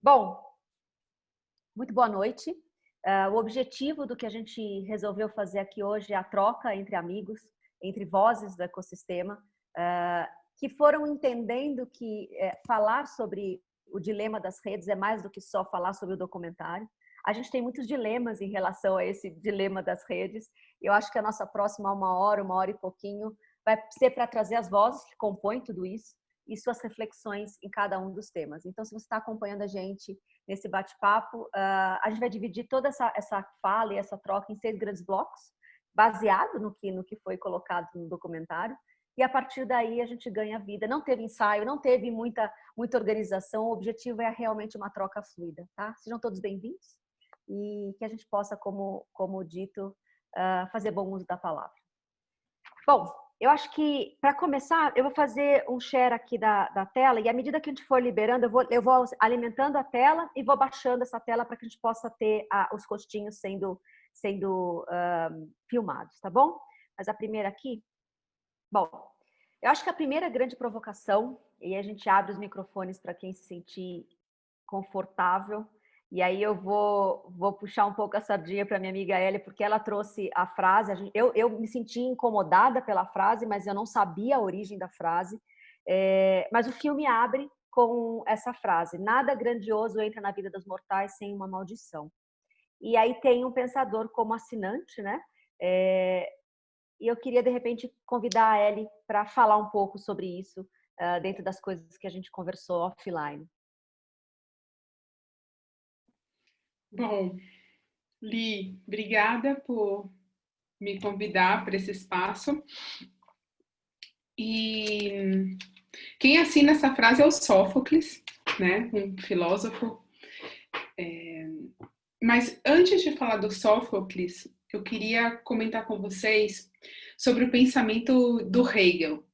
Bom, muito boa noite. O objetivo do que a gente resolveu fazer aqui hoje é a troca entre amigos, entre vozes do ecossistema, que foram entendendo que falar sobre o dilema das redes é mais do que só falar sobre o documentário. A gente tem muitos dilemas em relação a esse dilema das redes. Eu acho que a nossa próxima uma hora e pouquinho, vai ser para trazer as vozes que compõem tudo isso e suas reflexões em cada um dos temas. Então, se você está acompanhando a gente nesse bate-papo, a gente vai dividir toda essa fala e essa troca em 6 grandes blocos, baseado no que foi colocado no documentário, e a partir daí a gente ganha vida. Não teve ensaio, não teve muita organização, o objetivo é realmente uma troca fluida, tá? Sejam todos bem-vindos e que a gente possa, como dito, fazer bom uso da palavra. Bom, eu acho que, para começar, eu vou fazer um share aqui da tela e à medida que a gente for liberando, eu vou alimentando a tela e vou baixando essa tela para que a gente possa ter os rostinhos sendo filmados, tá bom? Mas a primeira aqui, bom, eu acho que a primeira grande provocação, e a gente abre os microfones para quem se sentir confortável, e aí eu vou puxar um pouco a sardinha para minha amiga Ellie, porque ela trouxe a frase, eu me senti incomodada pela frase, mas eu não sabia a origem da frase, mas o filme abre com essa frase: nada grandioso entra na vida dos mortais sem uma maldição. E aí tem um pensador como assinante, né? E eu queria, de repente, convidar a Ellie para falar um pouco sobre isso, dentro das coisas que a gente conversou offline. Bom, Li, obrigada por me convidar para esse espaço. E quem assina essa frase é o Sófocles, né? Um filósofo. Mas antes de falar do Sófocles, eu queria comentar com vocês sobre o pensamento do Hegel.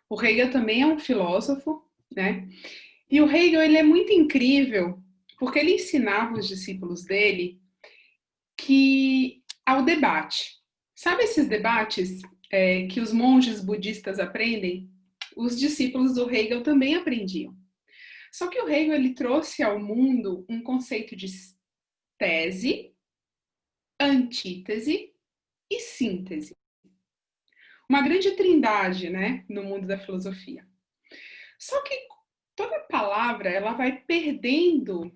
O Hegel também é um filósofo, né? E o Hegel, ele é muito incrível porque ele ensinava os discípulos dele que ao debate. Sabe esses debates que os monges budistas aprendem? Os discípulos do Hegel também aprendiam. Só que o Hegel ele trouxe ao mundo um conceito de tese, antítese e síntese. Uma grande trindade, né, no mundo da filosofia. Só que toda palavra ela vai perdendo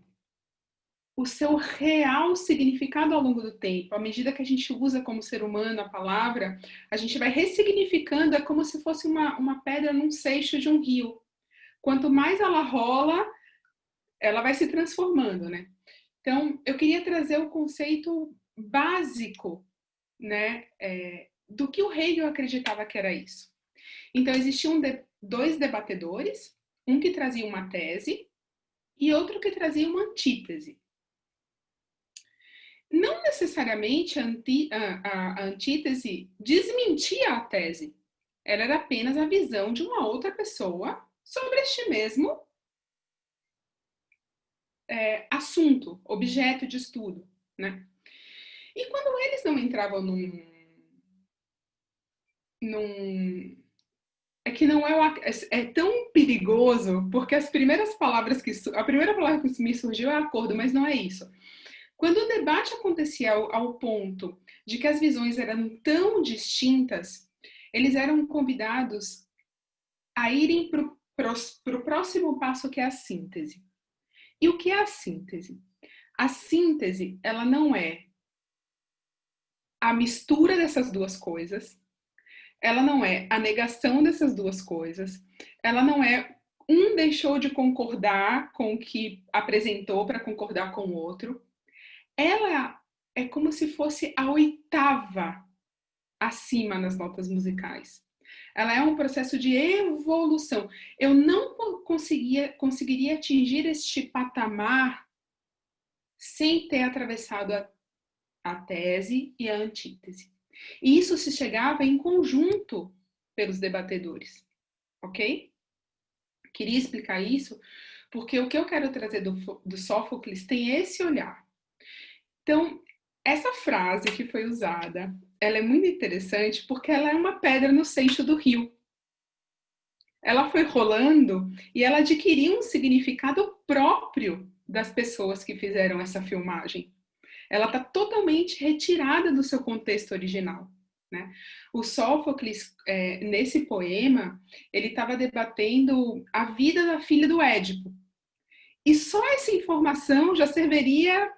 o seu real significado ao longo do tempo. À medida que a gente usa como ser humano a palavra, a gente vai ressignificando, é como se fosse uma pedra num seixo de um rio. Quanto mais ela rola, ela vai se transformando, né? Então, eu queria trazer o conceito básico, né, do que o Hegel acreditava que era isso. Então, existiam dois debatedores, um que trazia uma tese e outro que trazia uma antítese. Não necessariamente a antítese desmentia a tese. Ela era apenas a visão de uma outra pessoa sobre este mesmo assunto, objeto de estudo, né? E quando eles não entravam é que não é tão perigoso, porque a primeira palavra que me surgiu é acordo, mas não é isso. Quando o debate acontecia ao ponto de que as visões eram tão distintas, eles eram convidados a irem para o próximo passo, que é a síntese. E o que é a síntese? A síntese, ela não é a mistura dessas duas coisas, ela não é a negação dessas duas coisas, ela não é um deixou de concordar com o que apresentou para concordar com o outro. Ela é como se fosse a oitava acima nas notas musicais. Ela é um processo de evolução. Eu não conseguiria atingir este patamar sem ter atravessado a tese e a antítese. E isso se chegava em conjunto pelos debatedores, ok? Queria explicar isso porque o que eu quero trazer do Sófocles tem esse olhar. Então, essa frase que foi usada, ela é muito interessante porque ela é uma pedra no seixo do rio. ela foi rolando e ela adquiriu um significado próprio das pessoas que fizeram essa filmagem. Ela está totalmente retirada do seu contexto original, né? O Sófocles, nesse poema, ele estava debatendo a vida da filha do Édipo. E só essa informação já serviria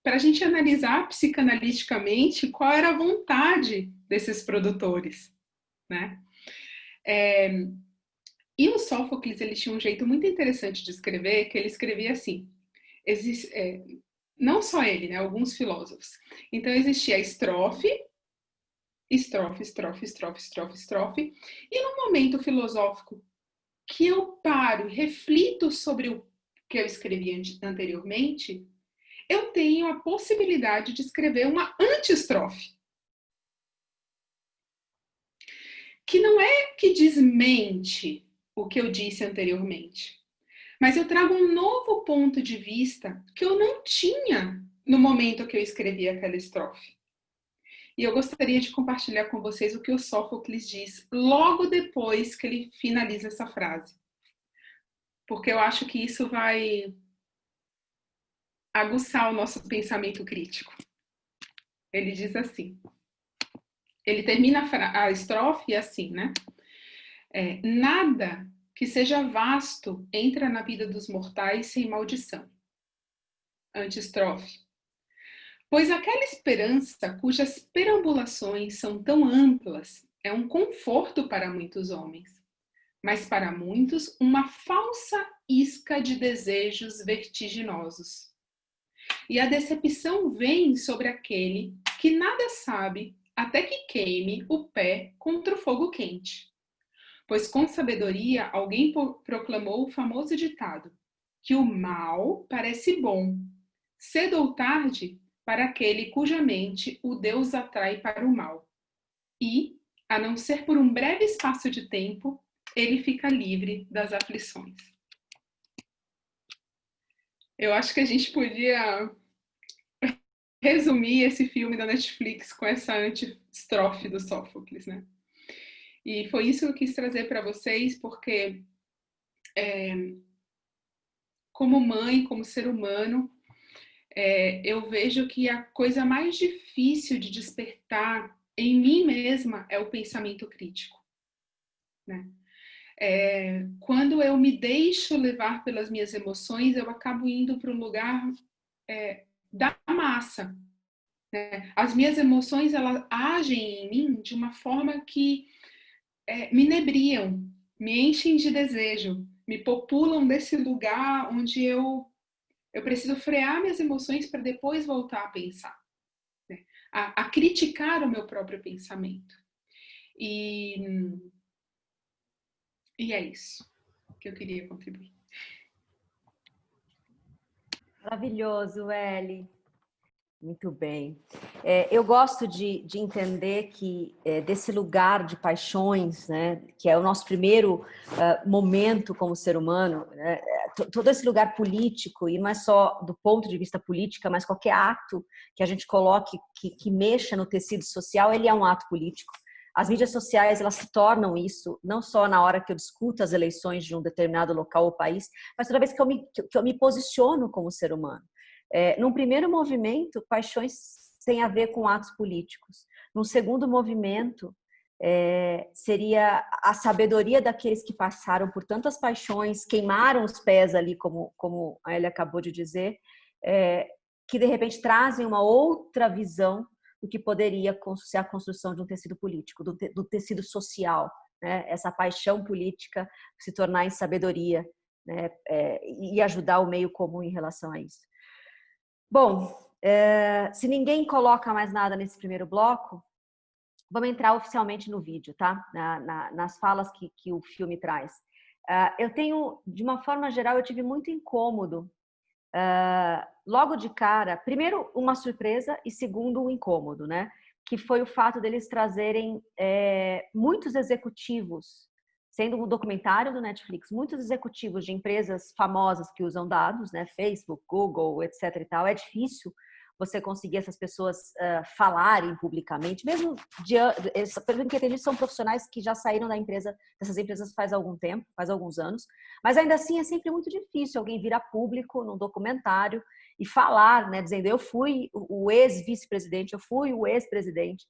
para a gente analisar psicanaliticamente qual era a vontade desses produtores, né? E o Sófocles, ele tinha um jeito muito interessante de escrever, que ele escrevia assim, não só ele, né, alguns filósofos. Então existia a estrofe, estrofe, estrofe, estrofe, estrofe, estrofe, e no momento filosófico que eu paro e reflito sobre o que eu escrevi anteriormente, eu tenho a possibilidade de escrever uma anti-estrofe, que não é que desmente o que eu disse anteriormente, mas eu trago um novo ponto de vista que eu não tinha no momento que eu escrevi aquela estrofe. E eu gostaria de compartilhar com vocês o que o Sófocles diz logo depois que ele finaliza essa frase. Porque eu acho que isso vai aguçar o nosso pensamento crítico. Ele diz assim, ele termina a estrofe assim, né? Nada que seja vasto entra na vida dos mortais sem maldição. Anti-estrofe. Pois aquela esperança cujas perambulações são tão amplas é um conforto para muitos homens, mas para muitos uma falsa isca de desejos vertiginosos. E a decepção vem sobre aquele que nada sabe até que queime o pé contra o fogo quente. Pois com sabedoria alguém proclamou o famoso ditado, que o mal parece bom, cedo ou tarde, para aquele cuja mente o Deus atrai para o mal. E, a não ser por um breve espaço de tempo, ele fica livre das aflições. Eu acho que a gente podia resumir esse filme da Netflix com essa anti-estrofe do Sófocles, né? E foi isso que eu quis trazer para vocês, porque como mãe, como ser humano, eu vejo que a coisa mais difícil de despertar em mim mesma é o pensamento crítico, né? Quando eu me deixo levar pelas minhas emoções, eu acabo indo para o lugar da massa, né? As minhas emoções, elas agem em mim de uma forma que me inebriam, me enchem de desejo, me populam desse lugar onde eu preciso frear minhas emoções para depois voltar a pensar, né? A criticar o meu próprio pensamento. E é isso que eu queria contribuir. Maravilhoso, Eli. Muito bem. Eu gosto de entender que desse lugar de paixões, né, que é o nosso primeiro momento como ser humano, né, todo esse lugar político, e não é só do ponto de vista político, mas qualquer ato que a gente coloque que mexa no tecido social, ele é um ato político. As mídias sociais, elas se tornam isso, não só na hora que eu discuto as eleições de um determinado local ou país, mas toda vez que eu me posiciono como ser humano. Num primeiro movimento, paixões têm a ver com atos políticos. Num segundo movimento, seria a sabedoria daqueles que passaram por tantas paixões, queimaram os pés ali, como a Elia acabou de dizer, que de repente trazem uma outra visão do que poderia ser a construção de um tecido político, do tecido social, né? Essa paixão política se tornar em sabedoria, né? E ajudar o meio comum em relação a isso. Bom, se ninguém coloca mais nada nesse primeiro bloco, vamos entrar oficialmente no vídeo, tá? Nas falas que o filme traz. Eu tenho, de uma forma geral, eu tive muito incômodo. Logo de cara, primeiro uma surpresa e segundo um incômodo, né? Que foi o fato deles trazerem muitos executivos, sendo um documentário do Netflix, muitos executivos de empresas famosas que usam dados, né? Facebook, Google, etc. e tal. É difícil você conseguir essas pessoas falarem publicamente, mesmo pelo que eu entendi, são profissionais que já saíram dessas empresas faz algum tempo, faz alguns anos, mas ainda assim é sempre muito difícil alguém vir a público num documentário e falar, né, dizendo eu fui o ex-vice-presidente, eu fui o ex-presidente.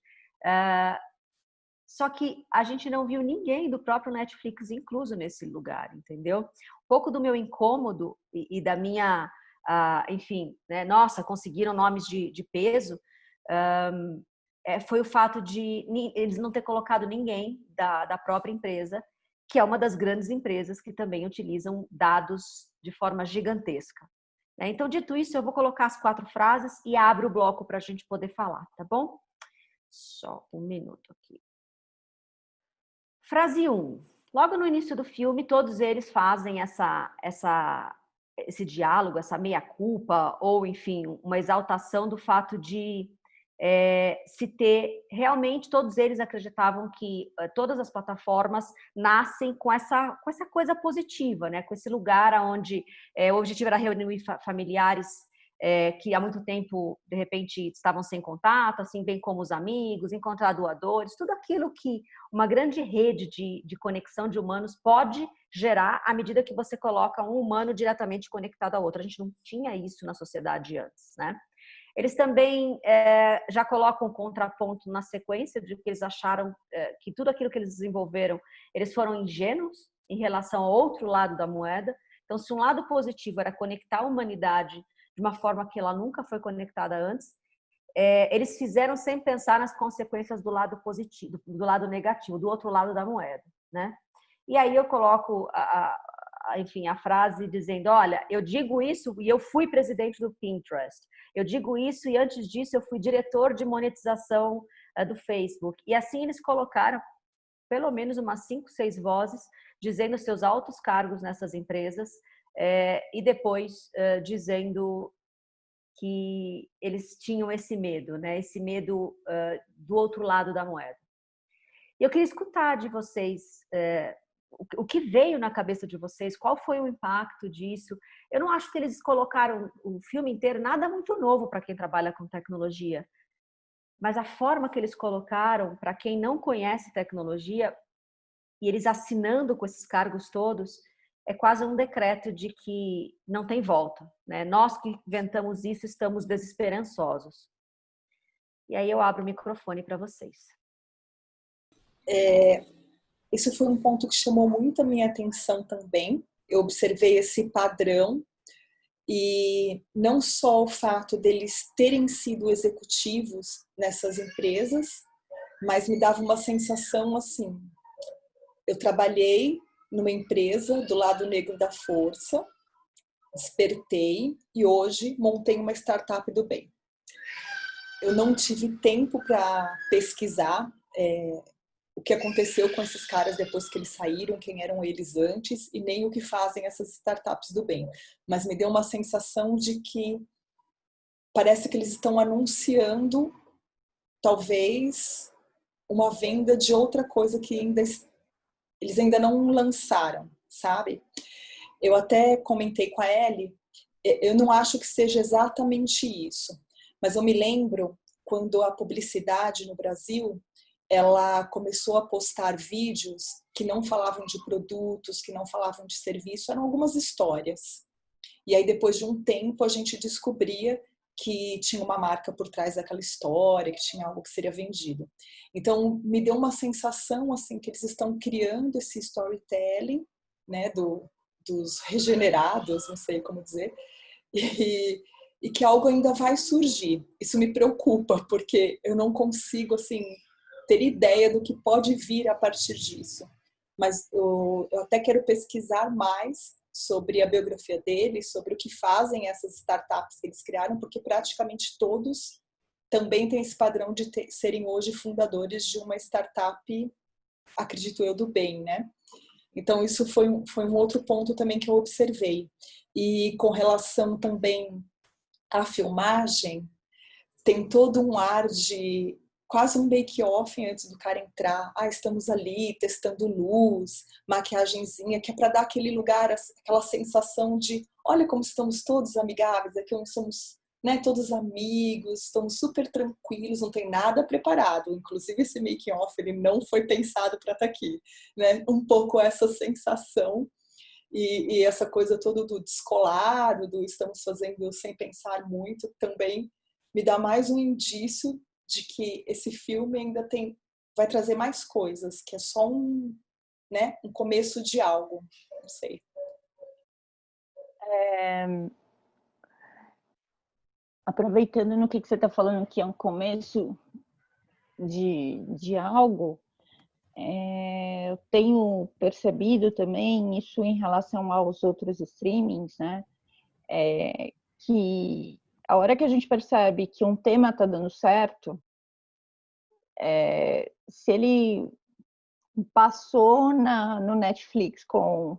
Só que a gente não viu ninguém do próprio Netflix incluso nesse lugar, entendeu? Um pouco do meu incômodo e da minha, enfim, né, nossa, conseguiram nomes de peso, foi o fato de eles não ter colocado ninguém da própria empresa, que é uma das grandes empresas que também utilizam dados de forma gigantesca. Então, dito isso, eu vou colocar as 4 frases e abro o bloco para a gente poder falar, tá bom? Só um minuto aqui. Frase 1. Logo no início do filme, todos eles fazem esse diálogo, essa meia-culpa, ou, enfim, uma exaltação do fato de se ter... Realmente, todos eles acreditavam que todas as plataformas nascem com essa coisa positiva, né? Com esse lugar onde o objetivo era reunir familiares que há muito tempo, de repente, estavam sem contato, assim, bem como os amigos, encontrar doadores, tudo aquilo que uma grande rede de conexão de humanos pode gerar à medida que você coloca um humano diretamente conectado ao outro. A gente não tinha isso na sociedade antes, né? Eles também já colocam um contraponto na sequência de que eles acharam que tudo aquilo que eles desenvolveram, eles foram ingênuos em relação ao outro lado da moeda. Então, se um lado positivo era conectar a humanidade de uma forma que ela nunca foi conectada antes, eles fizeram sem pensar nas consequências do lado positivo, do lado negativo, do outro lado da moeda, né? E aí eu coloco, enfim, a frase dizendo, olha, eu digo isso e eu fui presidente do Pinterest. Eu digo isso e antes disso eu fui diretor de monetização do Facebook. E assim eles colocaram pelo menos umas 5, 6 vozes dizendo seus altos cargos nessas empresas, e depois dizendo que eles tinham esse medo, né? Esse medo do outro lado da moeda. E eu queria escutar de vocês o que veio na cabeça de vocês, qual foi o impacto disso. Eu não acho que eles colocaram o filme inteiro nada muito novo para quem trabalha com tecnologia, mas a forma que eles colocaram, para quem não conhece tecnologia, e eles assinando com esses cargos todos, é quase um decreto de que não tem volta, né? Nós que inventamos isso estamos desesperançosos. E aí eu abro o microfone para vocês. Isso foi um ponto que chamou muito a minha atenção também. Eu observei esse padrão e não só o fato deles terem sido executivos nessas empresas, mas me dava uma sensação assim, eu trabalhei numa empresa do lado negro da força, despertei e hoje montei uma startup do bem. Eu não tive tempo para pesquisar o que aconteceu com esses caras depois que eles saíram, quem eram eles antes e nem o que fazem essas startups do bem. Mas me deu uma sensação de que parece que eles estão anunciando talvez uma venda de outra coisa que eles ainda não lançaram, sabe? Eu até comentei com a Ellie, eu não acho que seja exatamente isso, mas eu me lembro quando a publicidade no Brasil, ela começou a postar vídeos que não falavam de produtos, que não falavam de serviço, eram algumas histórias. E aí depois de um tempo a gente descobria que tinha uma marca por trás daquela história, que tinha algo que seria vendido. Então me deu uma sensação assim que eles estão criando esse storytelling, né, dos regenerados, não sei como dizer, e que algo ainda vai surgir. Isso me preocupa, porque eu não consigo assim ter ideia do que pode vir a partir disso. Mas eu até quero pesquisar mais sobre a biografia deles, sobre o que fazem essas startups que eles criaram, porque praticamente todos também têm esse padrão de serem hoje fundadores de uma startup, acredito eu, do bem, né? Então isso foi um outro ponto também que eu observei. E com relação também à filmagem, tem todo um ar de quase um bake-off antes do cara entrar. Estamos ali testando luz, maquiagenzinha, que é para dar aquele lugar, aquela sensação de olha como estamos todos amigáveis, aqui não somos né, todos amigos, estamos super tranquilos, não tem nada preparado. Inclusive esse making off ele não foi pensado para estar aqui, né? Um pouco essa sensação e essa coisa toda do descolado, do estamos fazendo sem pensar muito, também me dá mais um indício de que esse filme ainda vai trazer mais coisas, que é só né, um começo de algo, não sei. Aproveitando no que você está falando, que é um começo de algo, eu tenho percebido também isso em relação aos outros streamings, né? Que a hora que a gente percebe que um tema está dando certo, se ele passou no Netflix com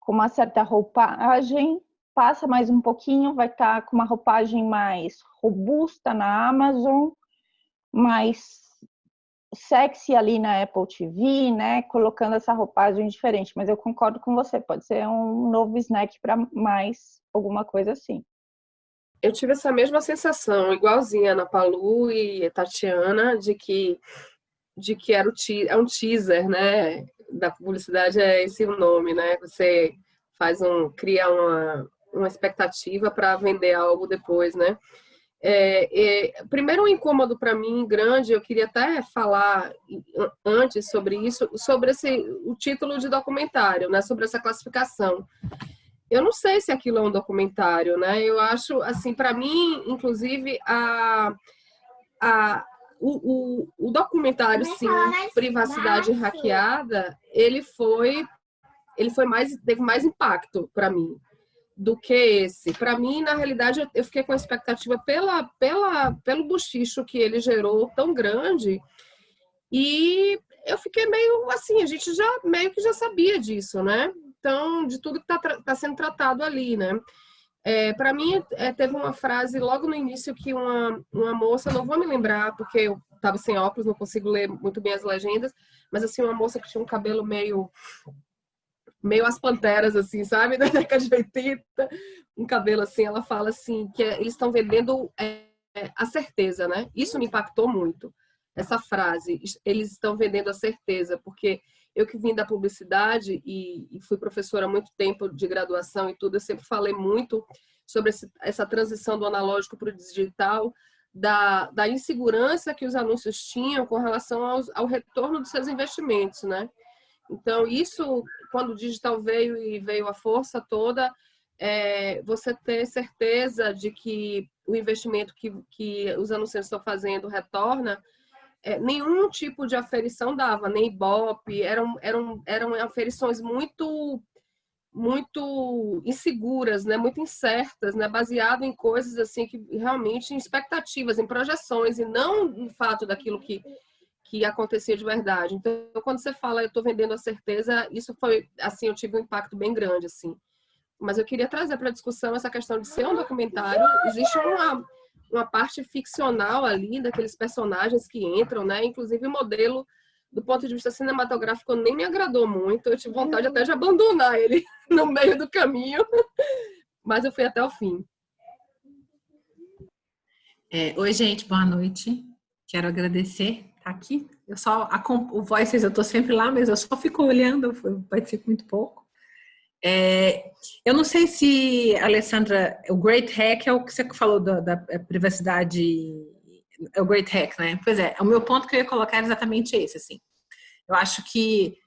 uma certa roupagem, passa mais um pouquinho, vai estar com uma roupagem mais robusta na Amazon, mais sexy ali na Apple TV, né? Colocando essa roupagem diferente. Mas eu concordo com você, pode ser um novo snack para mais alguma coisa assim. Eu tive essa mesma sensação, igualzinha a Ana Palu e a Tatiana, de que é um teaser, né? Da publicidade é esse o nome, né? Você cria uma expectativa para vender algo depois, né? Primeiro, um incômodo para mim grande, eu queria até falar antes sobre isso, sobre o título de documentário, né? Sobre essa classificação. Eu não sei se aquilo é um documentário, né? Eu acho, assim, para mim, inclusive, o documentário, sim, Privacidade Hackeada, ele teve mais impacto para mim do que esse. Para mim, na realidade, eu fiquei com a expectativa pelo bochicho que ele gerou tão grande, e eu fiquei meio assim, a gente meio que já sabia disso, né? Então, de tudo que está sendo tratado ali, né? Para mim, teve uma frase logo no início que uma moça, não vou me lembrar, porque eu estava sem óculos, não consigo ler muito bem as legendas, mas assim, uma moça que tinha um cabelo meio as Panteras, assim, sabe? Da década de 80, um cabelo assim, ela fala assim, que eles estão vendendo a certeza, né? Isso me impactou muito, essa frase, eles estão vendendo a certeza, porque eu que vim da publicidade e fui professora há muito tempo de graduação e tudo, eu sempre falei muito sobre essa transição do analógico para o digital, da insegurança que os anúncios tinham com relação ao retorno dos seus investimentos, né? Então, isso, quando o digital veio a força toda, você ter certeza de que o investimento que os anunciantes estão fazendo retorna, nenhum tipo de aferição dava, nem Ibope, eram aferições muito inseguras, né, muito incertas, né, baseado em coisas assim que realmente em expectativas, em projeções e não no fato daquilo que acontecia de verdade. Então, quando você fala eu estou vendendo a certeza, isso foi assim, eu tive um impacto bem grande assim. Mas eu queria trazer para a discussão essa questão de ser um documentário. Existe uma parte ficcional ali, daqueles personagens que entram, né? Inclusive o modelo, do ponto de vista cinematográfico, nem me agradou muito. Eu tive vontade até de abandonar ele no meio do caminho, mas eu fui até o fim. Oi, gente, boa noite. Quero agradecer estar aqui. O Voices, eu estou sempre lá, mas eu só fico olhando, eu participo muito pouco. Eu não sei se, Alessandra, o Great Hack é o que você falou da privacidade, é o Great Hack, né? Pois é, o meu ponto que eu ia colocar era exatamente esse, assim. Eu acho que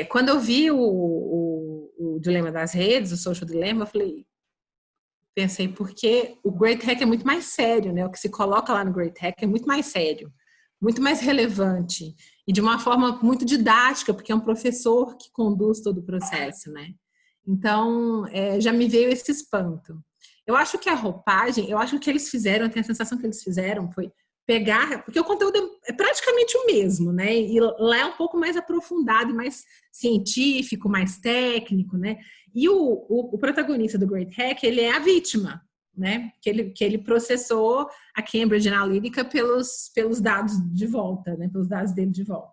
quando eu vi o dilema das redes, o social dilemma, eu pensei, porque o Great Hack é muito mais sério, né? O que se coloca lá no Great Hack é muito mais sério, muito mais relevante e de uma forma muito didática, porque é um professor que conduz todo o processo, né? Então, já me veio esse espanto. Eu acho que a roupagem, eu acho que eles fizeram, eu tenho a sensação que eles fizeram foi pegar, porque o conteúdo é praticamente o mesmo, né? E lá é um pouco mais aprofundado, mais científico, mais técnico, né? E o protagonista do Great Hack, ele é a vítima, né? Que ele processou a Cambridge Analytica pelos dados de volta, né? Pelos dados dele de volta.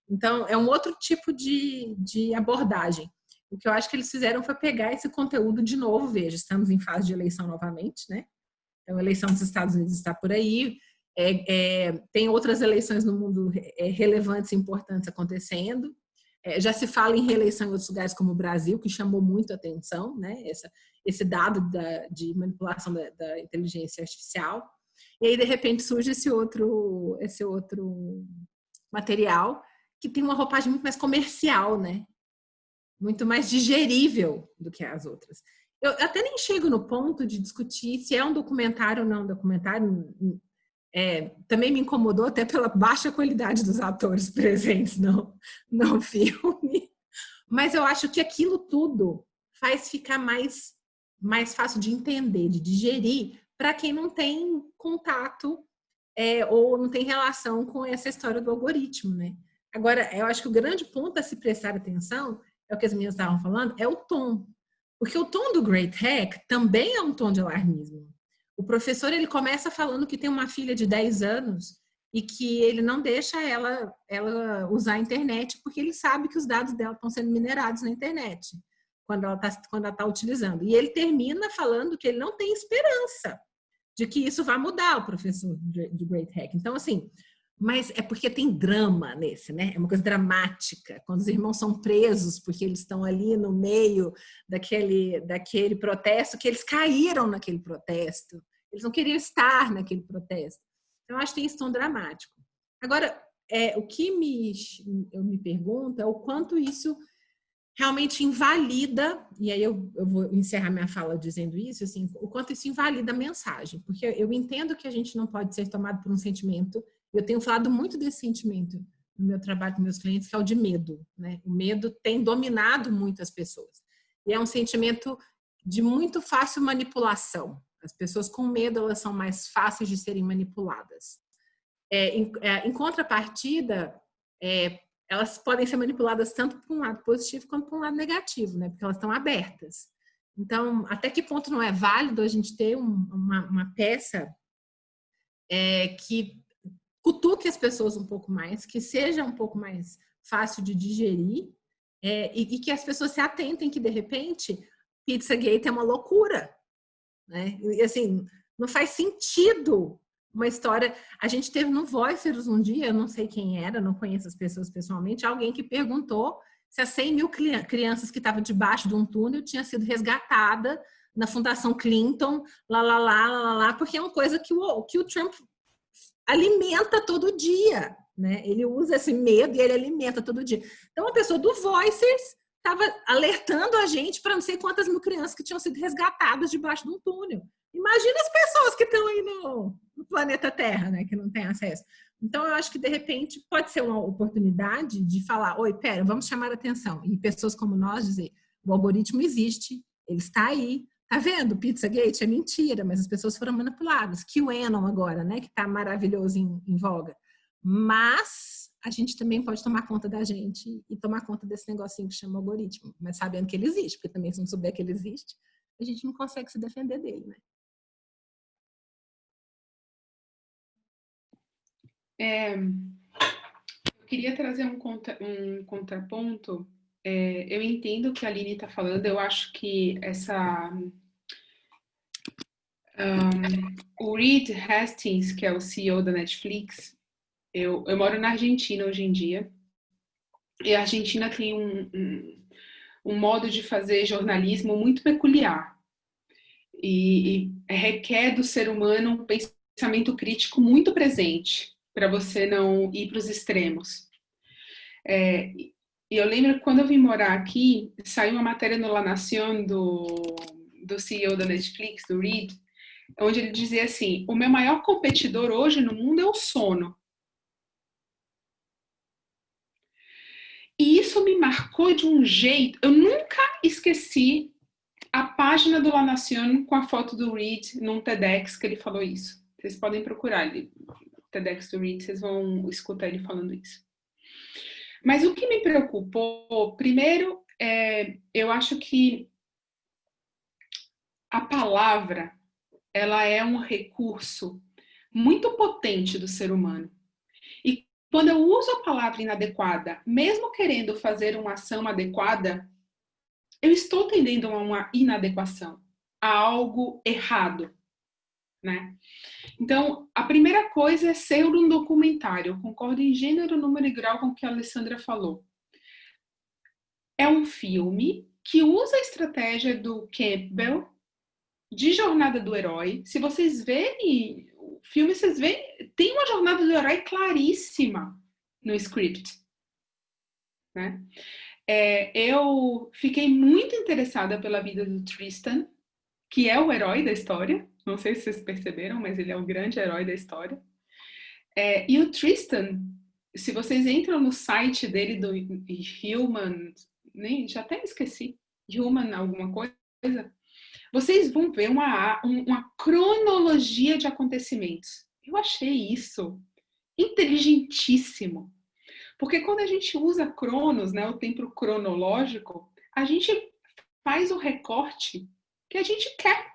Então, é um outro tipo de abordagem. O que eu acho que eles fizeram foi pegar esse conteúdo de novo, veja, estamos em fase de eleição novamente, né? Então, a eleição dos Estados Unidos está por aí. Tem outras eleições no mundo relevantes e importantes acontecendo. Já se fala em reeleição em outros lugares, como o Brasil, que chamou muito a atenção, né? Esse dado de manipulação da inteligência artificial. E aí, de repente, surge esse outro material que tem uma roupagem muito mais comercial, né? Muito mais digerível do que as outras. Eu até nem chego no ponto de discutir se é um documentário ou não um documentário. Também me incomodou até pela baixa qualidade dos atores presentes no filme. Mas eu acho que aquilo tudo faz ficar mais fácil de entender, de digerir, para quem não tem contato ou não tem relação com essa história do algoritmo, né? Agora, eu acho que o grande ponto a se prestar atenção, é o que as meninas estavam falando, é o tom. Porque o tom do Great Hack também é um tom de alarmismo. O professor, ele começa falando que tem uma filha de 10 anos e que ele não deixa ela usar a internet porque ele sabe que os dados dela estão sendo minerados na internet quando ela está utilizando. E ele termina falando que ele não tem esperança de que isso vá mudar, o professor do Great Hack. Então, assim, mas é porque tem drama nesse, né? É uma coisa dramática. Quando os irmãos são presos porque eles estão ali no meio daquele protesto, que eles caíram naquele protesto. Eles não queriam estar naquele protesto. Então, eu acho que tem esse tom dramático. Agora, o que eu me pergunto é o quanto isso realmente invalida, e aí eu vou encerrar minha fala dizendo isso, assim, o quanto isso invalida a mensagem. Porque eu entendo que a gente não pode ser tomado por um sentimento. Eu tenho falado muito desse sentimento no meu trabalho com meus clientes, que é o de medo, né? O medo tem dominado muito as pessoas. E é um sentimento de muito fácil manipulação. As pessoas com medo, elas são mais fáceis de serem manipuladas. Em contrapartida, elas podem ser manipuladas tanto para um lado positivo quanto para um lado negativo, né? Porque elas estão abertas. Então, até que ponto não é válido a gente ter uma peça que cutuque as pessoas um pouco mais, que seja um pouco mais fácil de digerir e que as pessoas se atentem que, de repente, Pizzagate é uma loucura, né? E, assim, não faz sentido uma história... A gente teve no Voicers um dia, eu não sei quem era, não conheço as pessoas pessoalmente, alguém que perguntou se as 100 mil crianças que estavam debaixo de um túnel tinham sido resgatadas na Fundação Clinton, porque é uma coisa que o Trump alimenta todo dia, né? Ele usa esse medo e ele alimenta todo dia. Então, a pessoa do Voicers estava alertando a gente para não sei quantas mil crianças que tinham sido resgatadas debaixo de um túnel. Imagina as pessoas que estão aí no planeta Terra, né? Que não têm acesso. Então, eu acho que, de repente, pode ser uma oportunidade de falar, oi, pera, vamos chamar a atenção. E pessoas como nós dizer, o algoritmo existe, ele está aí. Tá vendo? Pizzagate é mentira, mas as pessoas foram manipuladas. QAnon agora, né? Que tá maravilhoso em voga. Mas a gente também pode tomar conta da gente e tomar conta desse negocinho que chama algoritmo, mas sabendo que ele existe, porque também se não souber que ele existe, a gente não consegue se defender dele, né? Eu queria trazer um contraponto. Eu entendo o que a Aline está falando, eu acho que o Reed Hastings, que é o CEO da Netflix, eu moro na Argentina hoje em dia, e a Argentina tem um modo de fazer jornalismo muito peculiar, e requer do ser humano um pensamento crítico muito presente, para você não ir para os extremos. E eu lembro que quando eu vim morar aqui, saiu uma matéria no La Nación do CEO da Netflix, do Reed, onde ele dizia assim, o meu maior competidor hoje no mundo é o sono. E isso me marcou de um jeito, eu nunca esqueci a página do La Nación com a foto do Reed num TEDx que ele falou isso. Vocês podem procurar ele, TEDx do Reed, vocês vão escutar ele falando isso. Mas o que me preocupou, primeiro, eu acho que a palavra, ela é um recurso muito potente do ser humano. E quando eu uso a palavra inadequada, mesmo querendo fazer uma ação adequada, eu estou tendendo a uma inadequação, a algo errado. né? Então, a primeira coisa é ser um documentário. Eu concordo em gênero, número e grau com o que a Alessandra falou. É um filme que usa a estratégia do Campbell de jornada do herói. Se vocês verem o filme, vocês veem, tem uma jornada do herói claríssima no script, né? Eu fiquei muito interessada pela vida do Tristan, que é o herói da história. Não sei se vocês perceberam, mas ele é o grande herói da história. E o Tristan, se vocês entram no site dele do Human, já até esqueci, Human alguma coisa, vocês vão ver uma cronologia de acontecimentos. Eu achei isso inteligentíssimo. Porque quando a gente usa cronos, né, o tempo cronológico, a gente faz o recorte que a gente quer.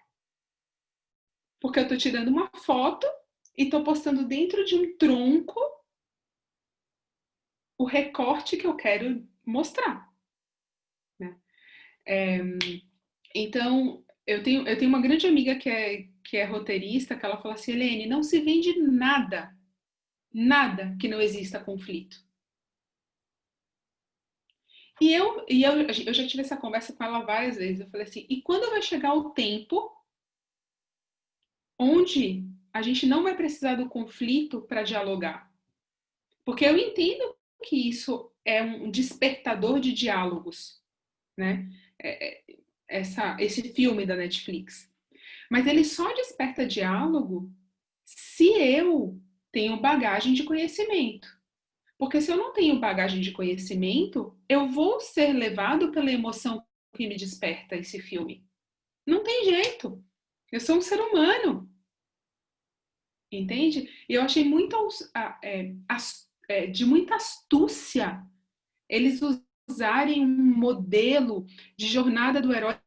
Porque eu estou tirando uma foto e estou postando dentro de um tronco o recorte que eu quero mostrar, né? Então, eu tenho uma grande amiga que é roteirista, que ela fala assim, Helene, não se vende nada que não exista conflito. E eu já tive essa conversa com ela várias vezes. Eu falei assim, e quando vai chegar o tempo onde a gente não vai precisar do conflito para dialogar? Porque eu entendo que isso é um despertador de diálogos, né? Esse filme da Netflix. Mas ele só desperta diálogo se eu tenho bagagem de conhecimento. Porque se eu não tenho bagagem de conhecimento, eu vou ser levado pela emoção que me desperta esse filme. Não tem jeito. Eu sou um ser humano. Entende? E eu achei de muita astúcia eles usarem um modelo de jornada do herói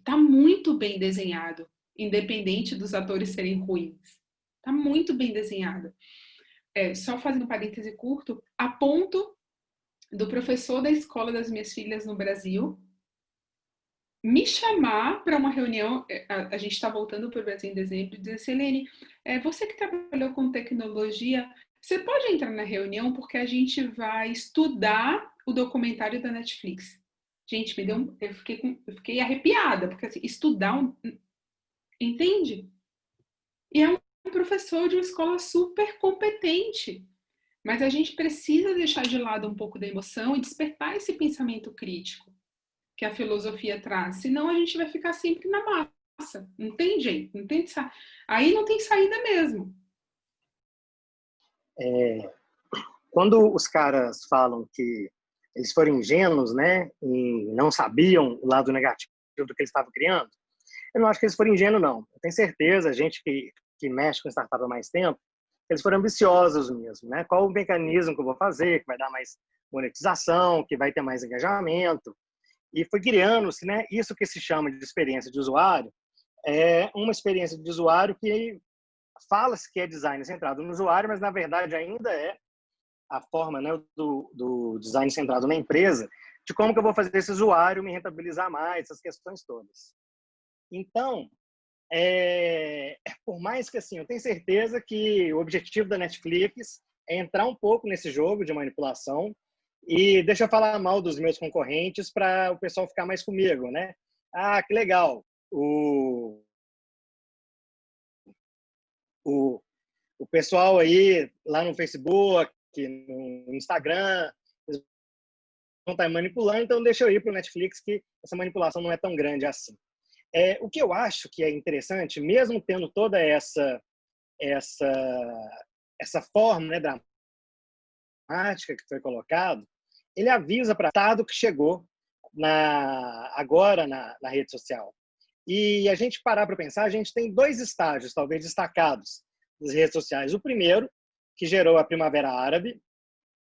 tá muito bem desenhado, independente dos atores serem ruins. Tá muito bem desenhado. Só fazendo um parêntese curto, a ponto do professor da escola das minhas filhas no Brasil me chamar para uma reunião, a gente está voltando para o Brasil em dezembro, e dizer assim, Helene, você que trabalhou com tecnologia, você pode entrar na reunião porque a gente vai estudar o documentário da Netflix. Gente, eu fiquei arrepiada, porque assim, entende? E é um professor de uma escola super competente. Mas a gente precisa deixar de lado um pouco da emoção e despertar esse pensamento crítico que a filosofia traz. Senão a gente vai ficar sempre na massa. Não tem jeito. Aí não tem saída mesmo. Quando os caras falam que eles foram ingênuos, né, e não sabiam o lado negativo do que eles estavam criando, eu não acho que eles foram ingênuos, não. Eu tenho certeza, a gente que mexe com startup há mais tempo, eles foram ambiciosos mesmo, né? Qual o mecanismo que eu vou fazer, que vai dar mais monetização, que vai ter mais engajamento. E foi criando-se, né? Isso que se chama de experiência de usuário, é uma experiência de usuário que fala-se que é design centrado no usuário, mas na verdade ainda é a forma, né, do design centrado na empresa, de como que eu vou fazer esse usuário me rentabilizar mais, essas questões todas. Então, por mais que assim, eu tenho certeza que o objetivo da Netflix é entrar um pouco nesse jogo de manipulação e deixa eu falar mal dos meus concorrentes para o pessoal ficar mais comigo, né? Ah, que legal! O pessoal aí lá no Facebook, no Instagram, eles vão estar manipulando, então deixa eu ir para o Netflix que essa manipulação não é tão grande assim. O que eu acho que é interessante, mesmo tendo toda essa forma, né, dramática que foi colocado, ele avisa para o estado que chegou agora na rede social. E a gente parar para pensar, a gente tem 2 estágios, talvez destacados, das redes sociais. O primeiro, que gerou a Primavera Árabe,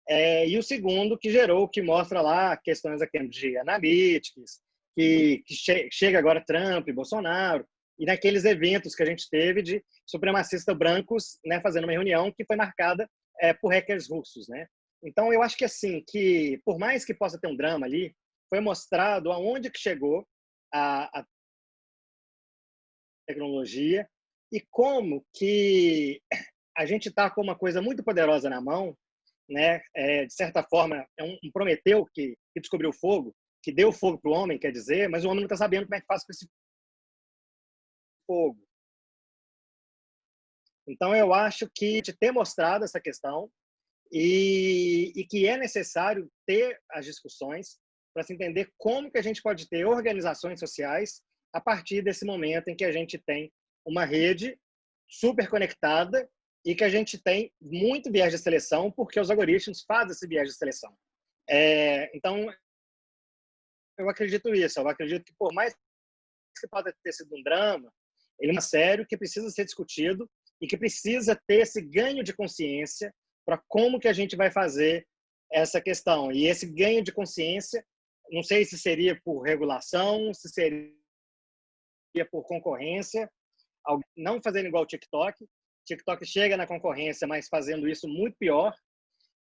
e o segundo, que mostra lá questões aqui de analytics, que chega agora Trump e Bolsonaro, e naqueles eventos que a gente teve de supremacistas brancos, né, fazendo uma reunião que foi marcada por hackers russos, né? Então, eu acho que assim, que por mais que possa ter um drama ali, foi mostrado aonde que chegou a tecnologia e como que a gente está com uma coisa muito poderosa na mão, né? De certa forma, é um Prometeu que descobriu o fogo, que deu fogo para o homem, quer dizer, mas o homem não está sabendo como é que faz com esse fogo. Então, eu acho que de ter mostrado essa questão e que é necessário ter as discussões para se entender como que a gente pode ter organizações sociais a partir desse momento em que a gente tem uma rede super conectada e que a gente tem muito viés de seleção, porque os algoritmos fazem esse viés de seleção. Então, eu acredito isso. Eu acredito que, por mais que pode ter sido um drama, ele é sério, que precisa ser discutido e que precisa ter esse ganho de consciência para como que a gente vai fazer essa questão. E esse ganho de consciência, não sei se seria por regulação, se seria por concorrência, não fazendo igual o TikTok. TikTok chega na concorrência, mas fazendo isso muito pior.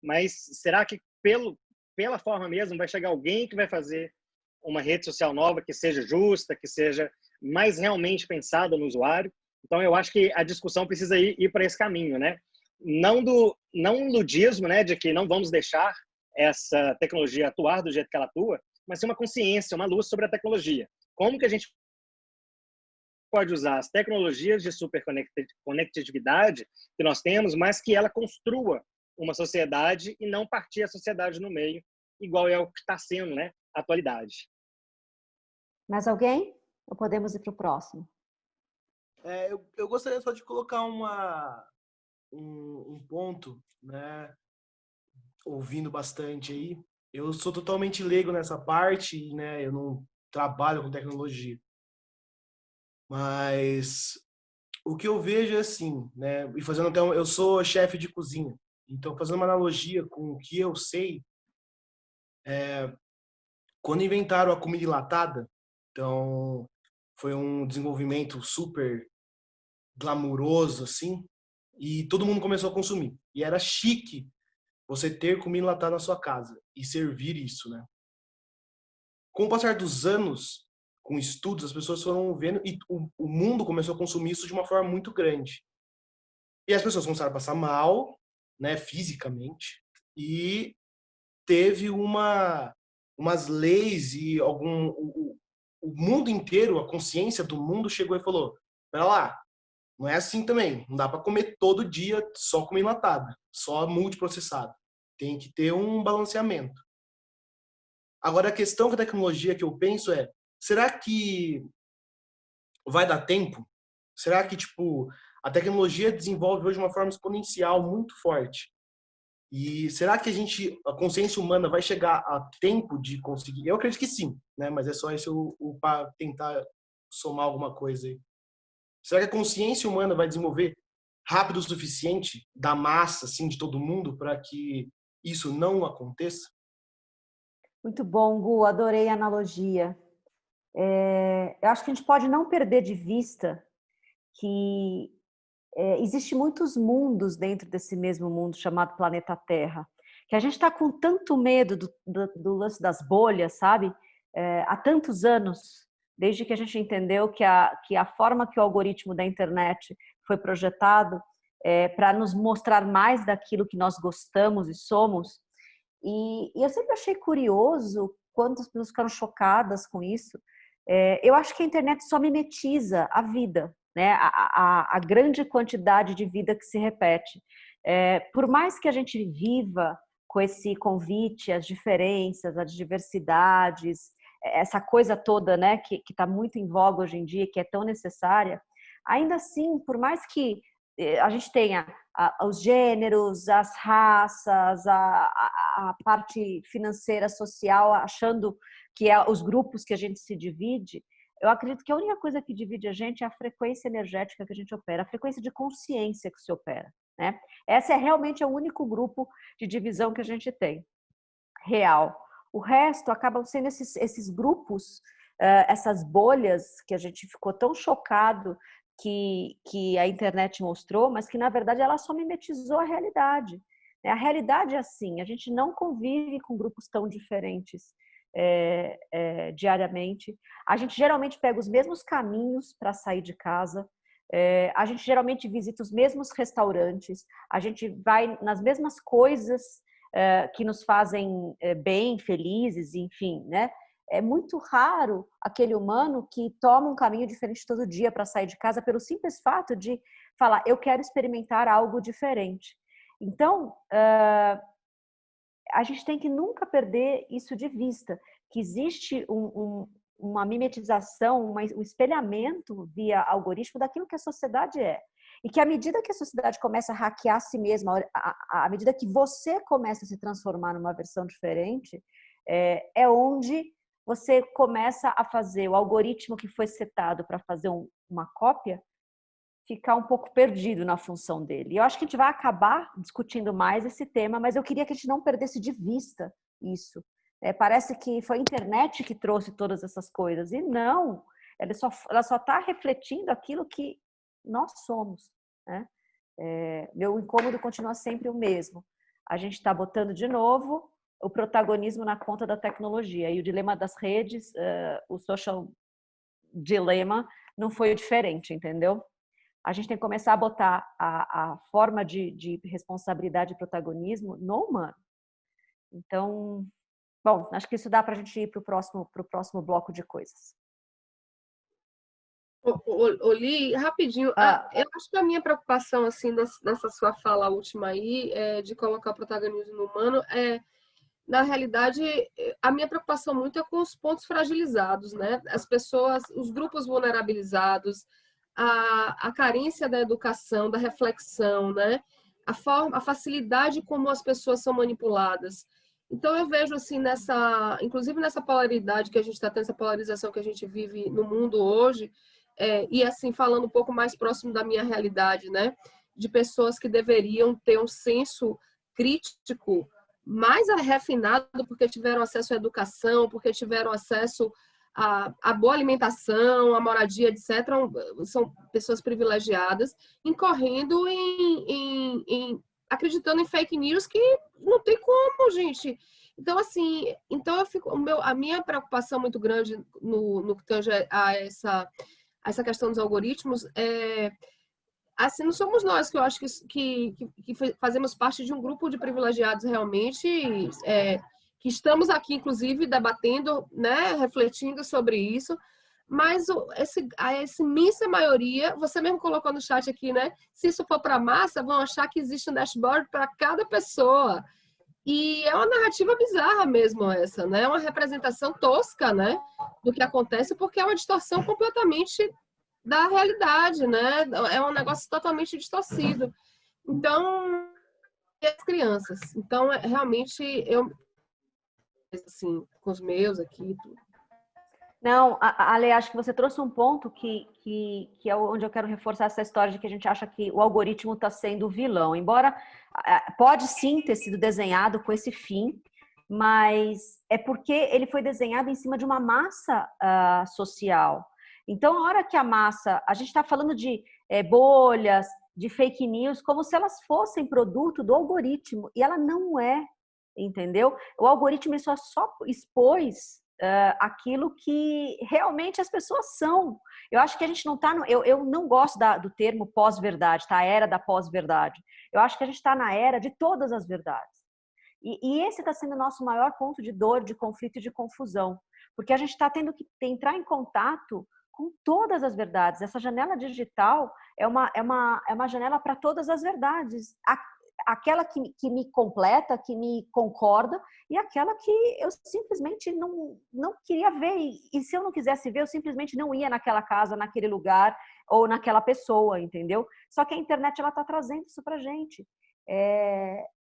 Mas será que pela forma mesmo vai chegar alguém que vai fazer uma rede social nova que seja justa, que seja mais realmente pensada no usuário? Então, eu acho que a discussão precisa ir para esse caminho, né? Não um ludismo, né, de que não vamos deixar essa tecnologia atuar do jeito que ela atua, mas sim uma consciência, uma luz sobre a tecnologia. Como que a gente pode usar as tecnologias de superconectividade que nós temos, mas que ela construa uma sociedade e não partir a sociedade no meio, igual é o que está sendo, né, a atualidade. Mais alguém? Ou podemos ir para o próximo? Eu gostaria só de colocar um ponto, né? Ouvindo bastante aí. Eu sou totalmente leigo nessa parte, né? Eu não trabalho com tecnologia. Mas o que eu vejo é assim, né? E fazendo até eu sou chefe de cozinha. Então, fazendo uma analogia com o que eu sei, quando inventaram a comida enlatada, então foi um desenvolvimento super glamuroso, assim, e todo mundo começou a consumir. E era chique você ter comida enlatada na sua casa e servir isso, né? Com o passar dos anos, com estudos, as pessoas foram vendo e o mundo começou a consumir isso de uma forma muito grande. E as pessoas começaram a passar mal, né, fisicamente, e teve umas leis e o mundo inteiro, a consciência do mundo chegou e falou: "Pera lá, não é assim também. Não dá para comer todo dia só comida enlatada, só multiprocessado. Tem que ter um balanceamento." Agora, a questão com a tecnologia que eu penso é: será que vai dar tempo? Será que, tipo, a tecnologia desenvolve hoje de uma forma exponencial muito forte? E será que a consciência humana vai chegar a tempo de conseguir? Eu acredito que sim, né? Mas é só isso para tentar somar alguma coisa aí. Será que a consciência humana vai desenvolver rápido o suficiente da massa, assim, de todo mundo, para que isso não aconteça? Muito bom, Gu, adorei a analogia. Eu acho que a gente pode não perder de vista que existe muitos mundos dentro desse mesmo mundo chamado planeta Terra, que a gente está com tanto medo do lance das bolhas, sabe? Há tantos anos, desde que a gente entendeu que a forma que o algoritmo da internet foi projetado para nos mostrar mais daquilo que nós gostamos e somos. E eu sempre achei curioso quantas pessoas ficaram chocadas com isso. Eu acho que a internet só mimetiza a vida, né? A grande quantidade de vida que se repete. Por mais que a gente viva com esse convite às diferenças, às diversidades, essa coisa toda, né, que está muito em voga hoje em dia, que é tão necessária, ainda assim, por mais que a gente tenha os gêneros, as raças, a parte financeira, social, achando que é os grupos que a gente se divide, eu acredito que a única coisa que divide a gente é a frequência energética que a gente opera, a frequência de consciência que se opera, né? Essa é realmente o único grupo de divisão que a gente tem, real. O resto acabam sendo esses grupos, essas bolhas que a gente ficou tão chocado que a internet mostrou, mas que na verdade ela só mimetizou a realidade. A realidade é assim, a gente não convive com grupos tão diferentes diariamente. A gente geralmente pega os mesmos caminhos para sair de casa. A gente geralmente visita os mesmos restaurantes, a gente vai nas mesmas coisas que nos fazem bem, felizes, enfim, né? É muito raro aquele humano que toma um caminho diferente todo dia para sair de casa pelo simples fato de falar, eu quero experimentar algo diferente. Então, a gente tem que nunca perder isso de vista, que existe uma mimetização, um espelhamento via algoritmo daquilo que a sociedade é. E que à medida que a sociedade começa a hackear a si mesma, à medida que você começa a se transformar numa versão diferente, é onde você começa a fazer o algoritmo que foi setado para fazer uma cópia ficar um pouco perdido na função dele. E eu acho que a gente vai acabar discutindo mais esse tema, mas eu queria que a gente não perdesse de vista isso. Parece que foi a internet que trouxe todas essas coisas, e não, ela só está refletindo aquilo que nós somos, né? Meu incômodo continua sempre o mesmo. A gente está botando de novo o protagonismo na conta da tecnologia, e o dilema das redes, o social dilema, não foi diferente, entendeu? A gente tem que começar a botar a forma de responsabilidade e protagonismo no humano. Então, bom, acho que isso dá para a gente ir para o próximo bloco de coisas. Li, rapidinho, eu acho que a minha preocupação, assim, nessa sua fala última aí, de colocar o protagonismo no humano, na realidade, a minha preocupação muito é com os pontos fragilizados, né? As pessoas, os grupos vulnerabilizados, a carência da educação, da reflexão, né? A facilidade como as pessoas são manipuladas. Então, eu vejo, assim, inclusive nessa polaridade que a gente está tendo, essa polarização que a gente vive no mundo hoje, e, assim, falando um pouco mais próximo da minha realidade, né? De pessoas que deveriam ter um senso crítico mais refinado porque tiveram acesso à educação, porque tiveram acesso à boa alimentação, à moradia, etc. São pessoas privilegiadas, incorrendo acreditando em fake news que não tem como, gente. Então, assim, a minha preocupação muito grande no que tange a essa questão dos algoritmos assim, não somos nós que eu acho que fazemos parte de um grupo de privilegiados realmente, que estamos aqui, inclusive, debatendo, né, refletindo sobre isso, mas essa imensa maioria, você mesmo colocou no chat aqui, né, se isso for para a massa, vão achar que existe um dashboard para cada pessoa. E é uma narrativa bizarra mesmo essa, né? É uma representação tosca, né, do que acontece, porque é uma distorção completamente da realidade, né? É um negócio totalmente distorcido. Então, e as crianças. Então, realmente, eu, assim, com os meus aqui, tudo. Não, Ale, acho que você trouxe um ponto que é onde eu quero reforçar essa história de que a gente acha que o algoritmo está sendo o vilão. Embora pode sim ter sido desenhado com esse fim, mas é porque ele foi desenhado em cima de uma massa social. Então, a hora que a gente está falando de bolhas, de fake news, como se elas fossem produto do algoritmo, e ela não é, entendeu? O algoritmo ele só expôs aquilo que realmente as pessoas são. Eu acho que a gente não está... Eu não gosto do termo pós-verdade, tá? A era da pós-verdade. Eu acho que a gente está na era de todas as verdades. E esse está sendo o nosso maior ponto de dor, de conflito e de confusão. Porque a gente está tendo que entrar em contato com todas as verdades. Essa janela digital é uma janela para todas as verdades. Aquela que me completa, que me concorda, e aquela que eu simplesmente não queria ver. E se eu não quisesse ver, eu simplesmente não ia naquela casa, naquele lugar, ou naquela pessoa, entendeu? Só que a internet está trazendo isso para a gente.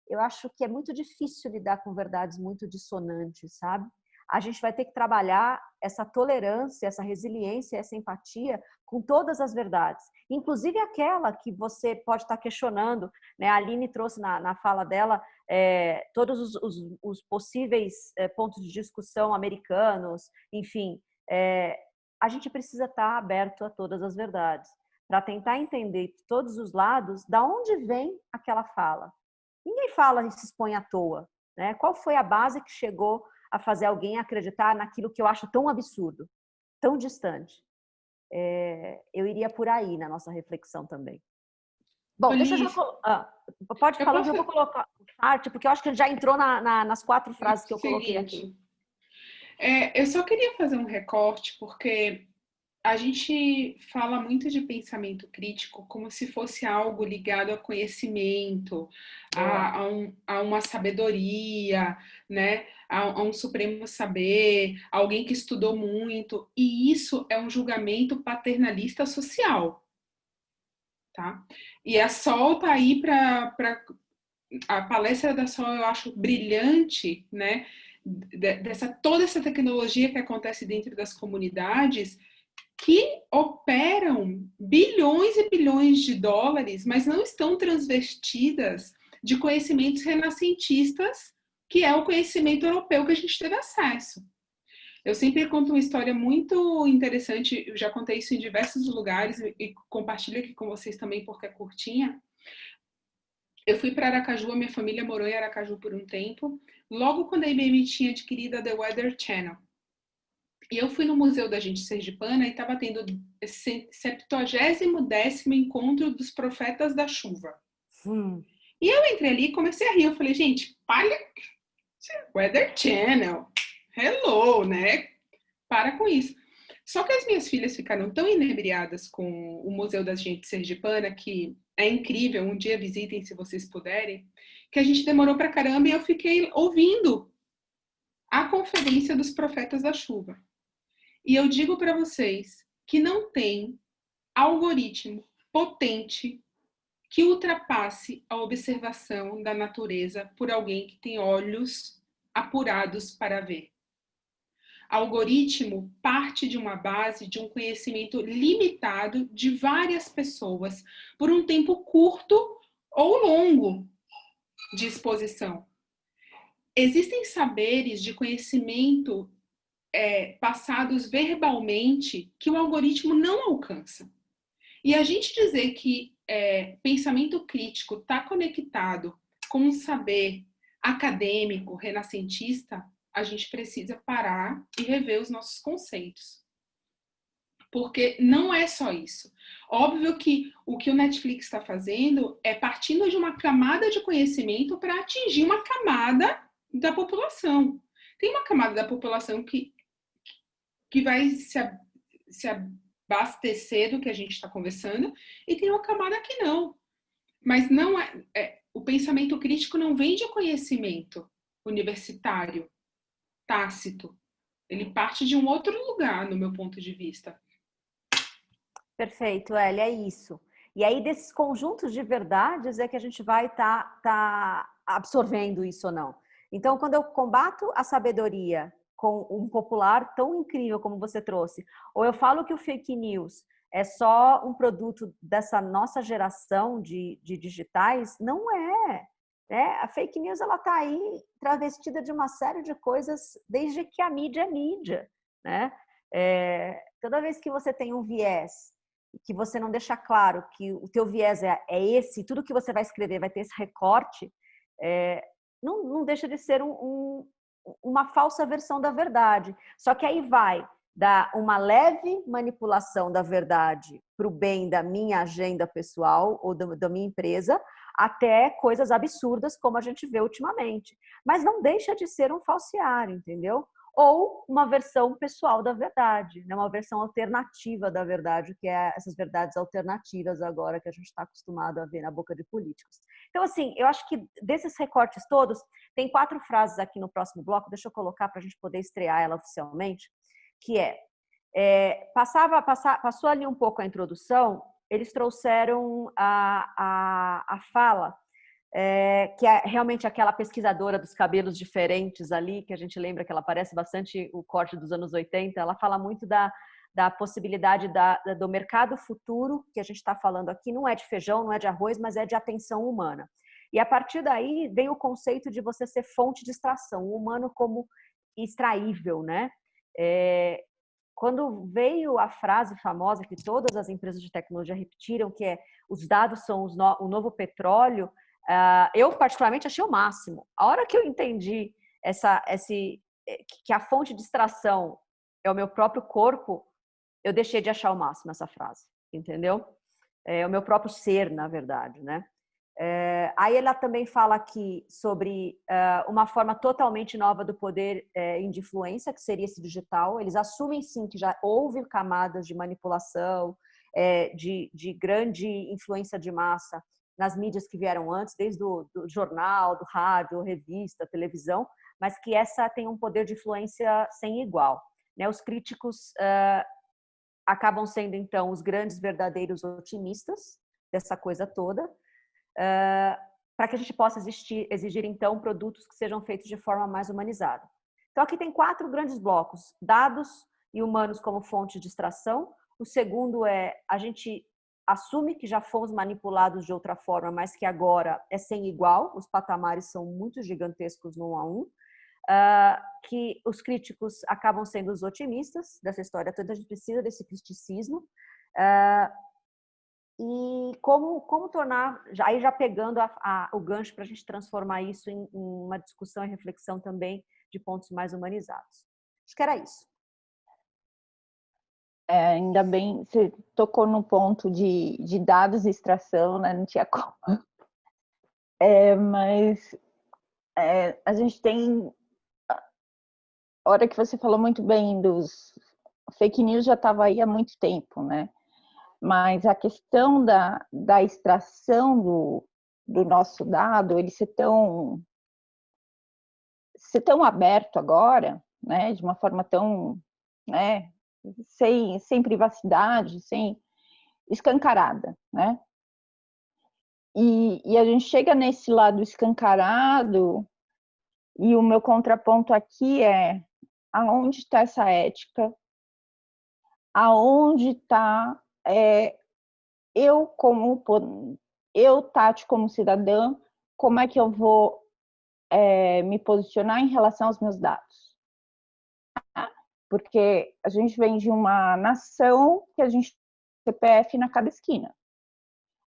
Eu acho que é muito difícil lidar com verdades muito dissonantes, sabe? A gente vai ter que trabalhar essa tolerância, essa resiliência, essa empatia com todas as verdades, inclusive aquela que você pode estar questionando, né? A Aline trouxe na fala dela todos os possíveis pontos de discussão americanos, enfim, a gente precisa estar aberto a todas as verdades, para tentar entender de todos os lados da onde vem aquela fala. Ninguém fala e se expõe à toa, né? Qual foi a base que chegou a fazer alguém acreditar naquilo que eu acho tão absurdo, tão distante? eu iria por aí na nossa reflexão também. Bom, Ô, deixa eu já... Liz, Pode eu falar posso... que eu vou colocar o chart, porque eu acho que já entrou nas 4 frases que eu coloquei aqui. Seguinte, eu só queria fazer um recorte, porque a gente fala muito de pensamento crítico como se fosse algo ligado a conhecimento, a uma sabedoria, né? A um supremo saber, alguém que estudou muito. E isso é um julgamento paternalista social, tá? E a Sol tá aí para... A palestra da Sol eu acho brilhante, né? Toda essa tecnologia que acontece dentro das comunidades, que operam bilhões e bilhões de dólares, mas não estão transvestidas de conhecimentos renascentistas, que é o conhecimento europeu que a gente teve acesso. Eu sempre conto uma história muito interessante, eu já contei isso em diversos lugares e compartilho aqui com vocês também porque é curtinha. Eu fui para Aracaju, a minha família morou em Aracaju por um tempo, logo quando a IBM tinha adquirido a The Weather Channel. E eu fui no Museu da Gente Sergipana e estava tendo o 70º encontro dos Profetas da Chuva. E eu entrei ali e comecei a rir. Eu falei, gente, Weather Channel, hello, né? Para com isso. Só que as minhas filhas ficaram tão inebriadas com o Museu da Gente Sergipana, que é incrível, um dia visitem se vocês puderem, que a gente demorou pra caramba e eu fiquei ouvindo a conferência dos Profetas da Chuva. E eu digo para vocês que não tem algoritmo potente que ultrapasse a observação da natureza por alguém que tem olhos apurados para ver. Algoritmo parte de uma base de um conhecimento limitado de várias pessoas por um tempo curto ou longo de exposição. Existem saberes de conhecimento passados verbalmente que o algoritmo não alcança. E a gente dizer que pensamento crítico está conectado com um saber acadêmico, renascentista, a gente precisa parar e rever os nossos conceitos. Porque não é só isso. Óbvio que o Netflix está fazendo é partindo de uma camada de conhecimento para atingir uma camada da população. Tem uma camada da população que vai se abastecer do que a gente está conversando, e tem uma camada que não. Mas não o pensamento crítico não vem de conhecimento universitário, tácito. Ele parte de um outro lugar, no meu ponto de vista. Perfeito, Elia, é isso. E aí, desses conjuntos de verdades é que a gente vai tá absorvendo isso ou não. Então, quando eu combato a sabedoria com um popular tão incrível como você trouxe, ou eu falo que o fake news é só um produto dessa nossa geração de digitais, não é. A fake news ela está aí travestida de uma série de coisas desde que a mídia é mídia, né? Toda vez que você tem um viés, que você não deixa claro que o teu viés é esse, tudo que você vai escrever vai ter esse recorte, não deixa de ser uma falsa versão da verdade. Só que aí vai dar uma leve manipulação da verdade para o bem da minha agenda pessoal ou da minha empresa, até coisas absurdas como a gente vê ultimamente. Mas não deixa de ser um falseário, entendeu? Ou uma versão pessoal da verdade, né? Uma versão alternativa da verdade, que é essas verdades alternativas agora que a gente está acostumado a ver na boca de políticos. Então, assim, eu acho que desses recortes todos, tem 4 frases aqui no próximo bloco, deixa eu colocar para a gente poder estrear ela oficialmente, que passou ali um pouco a introdução, eles trouxeram a fala, que é realmente aquela pesquisadora dos cabelos diferentes ali, que a gente lembra que ela parece bastante o corte dos anos 80, ela fala muito da possibilidade do mercado futuro, que a gente está falando aqui, não é de feijão, não é de arroz, mas é de atenção humana. E a partir daí vem o conceito de você ser fonte de extração, o humano como extraível, né? Quando veio a frase famosa que todas as empresas de tecnologia repetiram, que é os dados são o novo petróleo, eu particularmente achei o máximo. A hora que eu entendi que a fonte de extração é o meu próprio corpo, eu deixei de achar o máximo essa frase, entendeu? É o meu próprio ser, na verdade, né? Aí ela também fala aqui sobre uma forma totalmente nova do poder e de influência, que seria esse digital. Eles assumem, sim, que já houve camadas de manipulação, de grande influência de massa nas mídias que vieram antes, desde do jornal, do rádio, revista, televisão, mas que essa tem um poder de influência sem igual, né? Os críticos acabam sendo, então, os grandes verdadeiros otimistas dessa coisa toda, para que a gente possa exigir, então, produtos que sejam feitos de forma mais humanizada. Então, aqui tem 4 grandes blocos: dados e humanos como fonte de extração. O segundo a gente assume que já fomos manipulados de outra forma, mas que agora é sem igual, os patamares são muito gigantescos no 1 a 1. Que os críticos acabam sendo os otimistas dessa história toda. A gente precisa desse criticismo. E como tornar, aí já pegando o gancho para a gente transformar isso em uma discussão e reflexão também de pontos mais humanizados. Acho que era isso. Ainda bem, você tocou no ponto de dados e extração, né? Não tinha como. Mas a gente tem... A hora que você falou muito bem dos fake news, já estava aí há muito tempo, né? Mas a questão da extração do nosso dado, ele ser tão aberto agora, né? De uma forma tão, né? Sem privacidade, sem escancarada, né? E a gente chega nesse lado escancarado, e o meu contraponto aqui aonde está essa ética? Aonde está Tati, como cidadã, como é que eu vou me posicionar em relação aos meus dados? Porque a gente vem de uma nação que a gente tem CPF na cada esquina.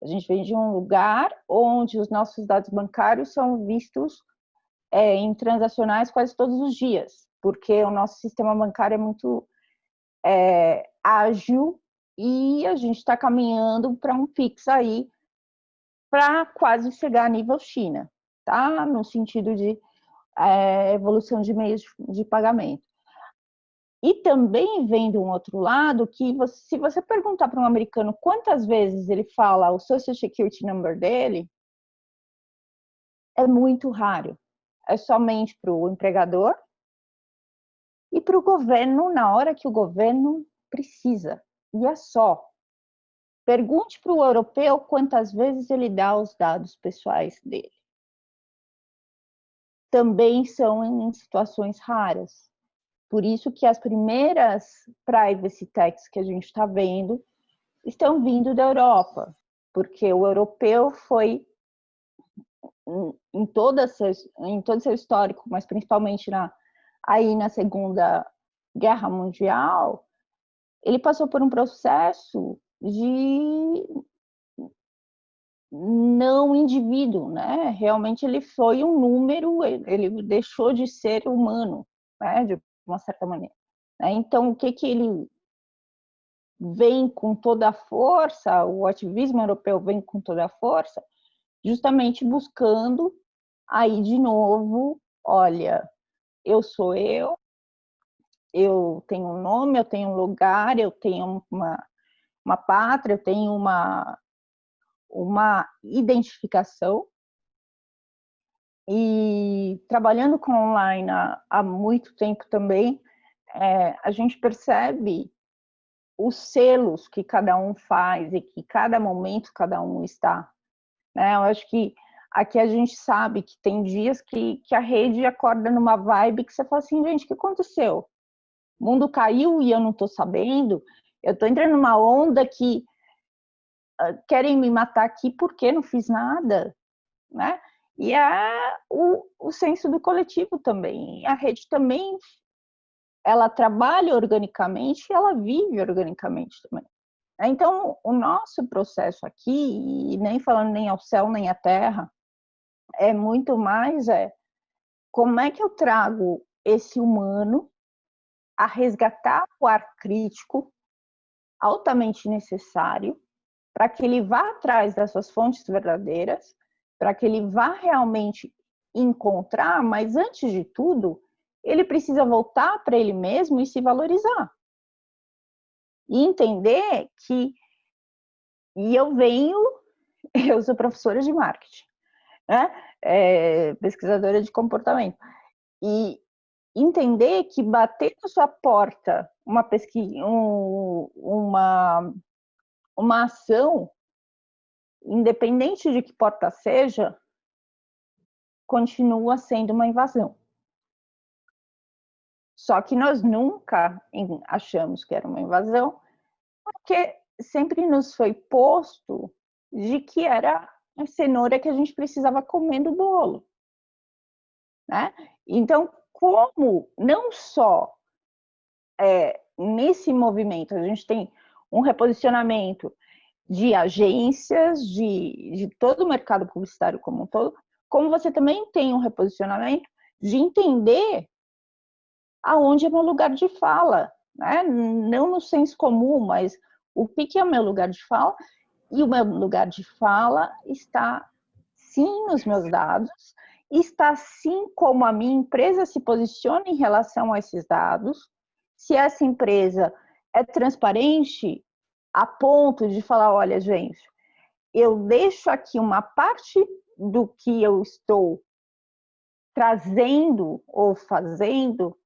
A gente vem de um lugar onde os nossos dados bancários são vistos em transacionais quase todos os dias, porque o nosso sistema bancário é muito ágil, e a gente está caminhando para um Pix aí para quase chegar a nível China, tá? No sentido de evolução de meios de pagamento. E também vem de um outro lado que, se você perguntar para um americano quantas vezes ele fala o Social Security Number dele, é muito raro. É somente para o empregador e para o governo na hora que o governo precisa. E é só. Pergunte para o europeu quantas vezes ele dá os dados pessoais dele. Também são em situações raras. Por isso que as primeiras privacy techs que a gente está vendo estão vindo da Europa, porque o europeu foi, em todo seu histórico, mas principalmente aí na Segunda Guerra Mundial, ele passou por um processo de não indivíduo, né? Realmente ele foi um número, ele deixou de ser humano, né? De uma certa maneira. Então, o que ele vem com toda a força, o ativismo europeu vem com toda a força, justamente buscando aí de novo, olha, eu sou eu tenho um nome, eu tenho um lugar, eu tenho uma pátria, eu tenho uma identificação. E trabalhando com online há muito tempo também, a gente percebe os selos que cada um faz e que cada momento cada um está. Né? Eu acho que aqui a gente sabe que tem dias que a rede acorda numa vibe que você fala assim, gente, o que aconteceu? O mundo caiu e eu não estou sabendo? Eu estou entrando numa onda que querem me matar aqui porque não fiz nada, né? E o senso do coletivo também. A rede também, ela trabalha organicamente e ela vive organicamente também. Então, o nosso processo aqui, e nem falando nem ao céu nem à terra, é muito mais como é que eu trago esse humano a resgatar o ar crítico, altamente necessário para que ele vá atrás das suas fontes verdadeiras, para que ele vá realmente encontrar, mas antes de tudo, ele precisa voltar para ele mesmo e se valorizar. E entender que, eu sou professora de marketing, né? Pesquisadora de comportamento, e entender que bater na sua porta uma pesquisa, uma ação, independente de que porta seja, continua sendo uma invasão. Só que nós nunca achamos que era uma invasão, porque sempre nos foi posto de que era a cenoura que a gente precisava comer do bolo, né? Então, como não só nesse movimento a gente tem um reposicionamento de agências, de todo o mercado publicitário como um todo, como você também tem um reposicionamento de entender aonde é meu lugar de fala, né? Não no senso comum, mas o que é o meu lugar de fala? E o meu lugar de fala está sim nos meus dados, está sim como a minha empresa se posiciona em relação a esses dados, se essa empresa é transparente a ponto de falar, olha, gente, eu deixo aqui uma parte do que eu estou trazendo ou fazendo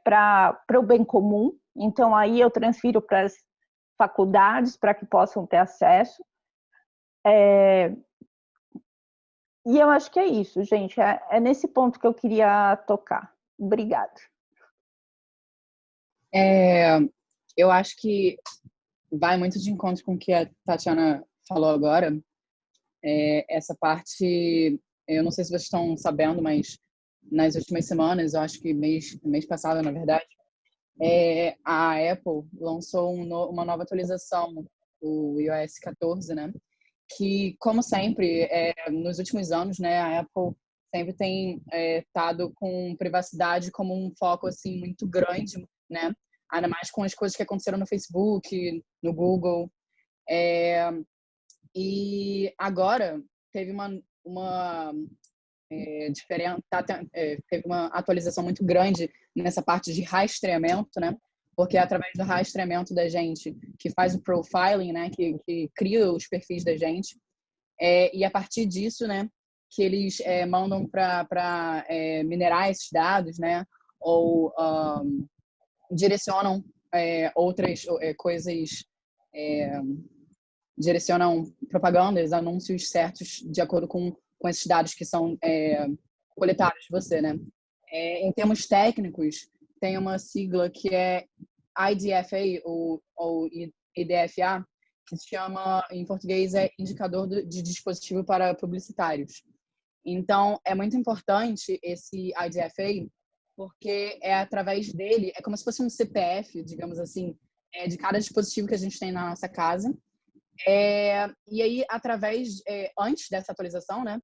para o bem comum, então aí eu transfiro para as faculdades para que possam ter acesso. E eu acho que é isso, gente, é nesse ponto que eu queria tocar. Obrigada. Eu acho que vai muito de encontro com o que a Tatiana falou agora. Essa parte, eu não sei se vocês estão sabendo, mas nas últimas semanas, eu acho que mês passado, na verdade, a Apple lançou uma nova atualização, o iOS 14, né? Que, como sempre, nos últimos anos, né, a Apple sempre tem estado com privacidade como um foco assim muito grande, né? Ainda mais com as coisas que aconteceram no Facebook, no Google. E agora teve teve uma atualização muito grande nessa parte de rastreamento, né? Porque é através do rastreamento da gente que faz o profiling, né? Que cria os perfis da gente. E a partir disso, né? Que eles mandam para minerar esses dados, né? Ou direcionam outras coisas, direcionam propagandas, anúncios certos de acordo com esses dados que são coletados de você, né? Em termos técnicos, tem uma sigla que é IDFA ou IDFA, que se chama, em português, Indicador de Dispositivo para Publicitários. Então, é muito importante esse IDFA, porque é através dele, é como se fosse um CPF, digamos assim, de cada dispositivo que a gente tem na nossa casa. E aí, antes dessa atualização, né,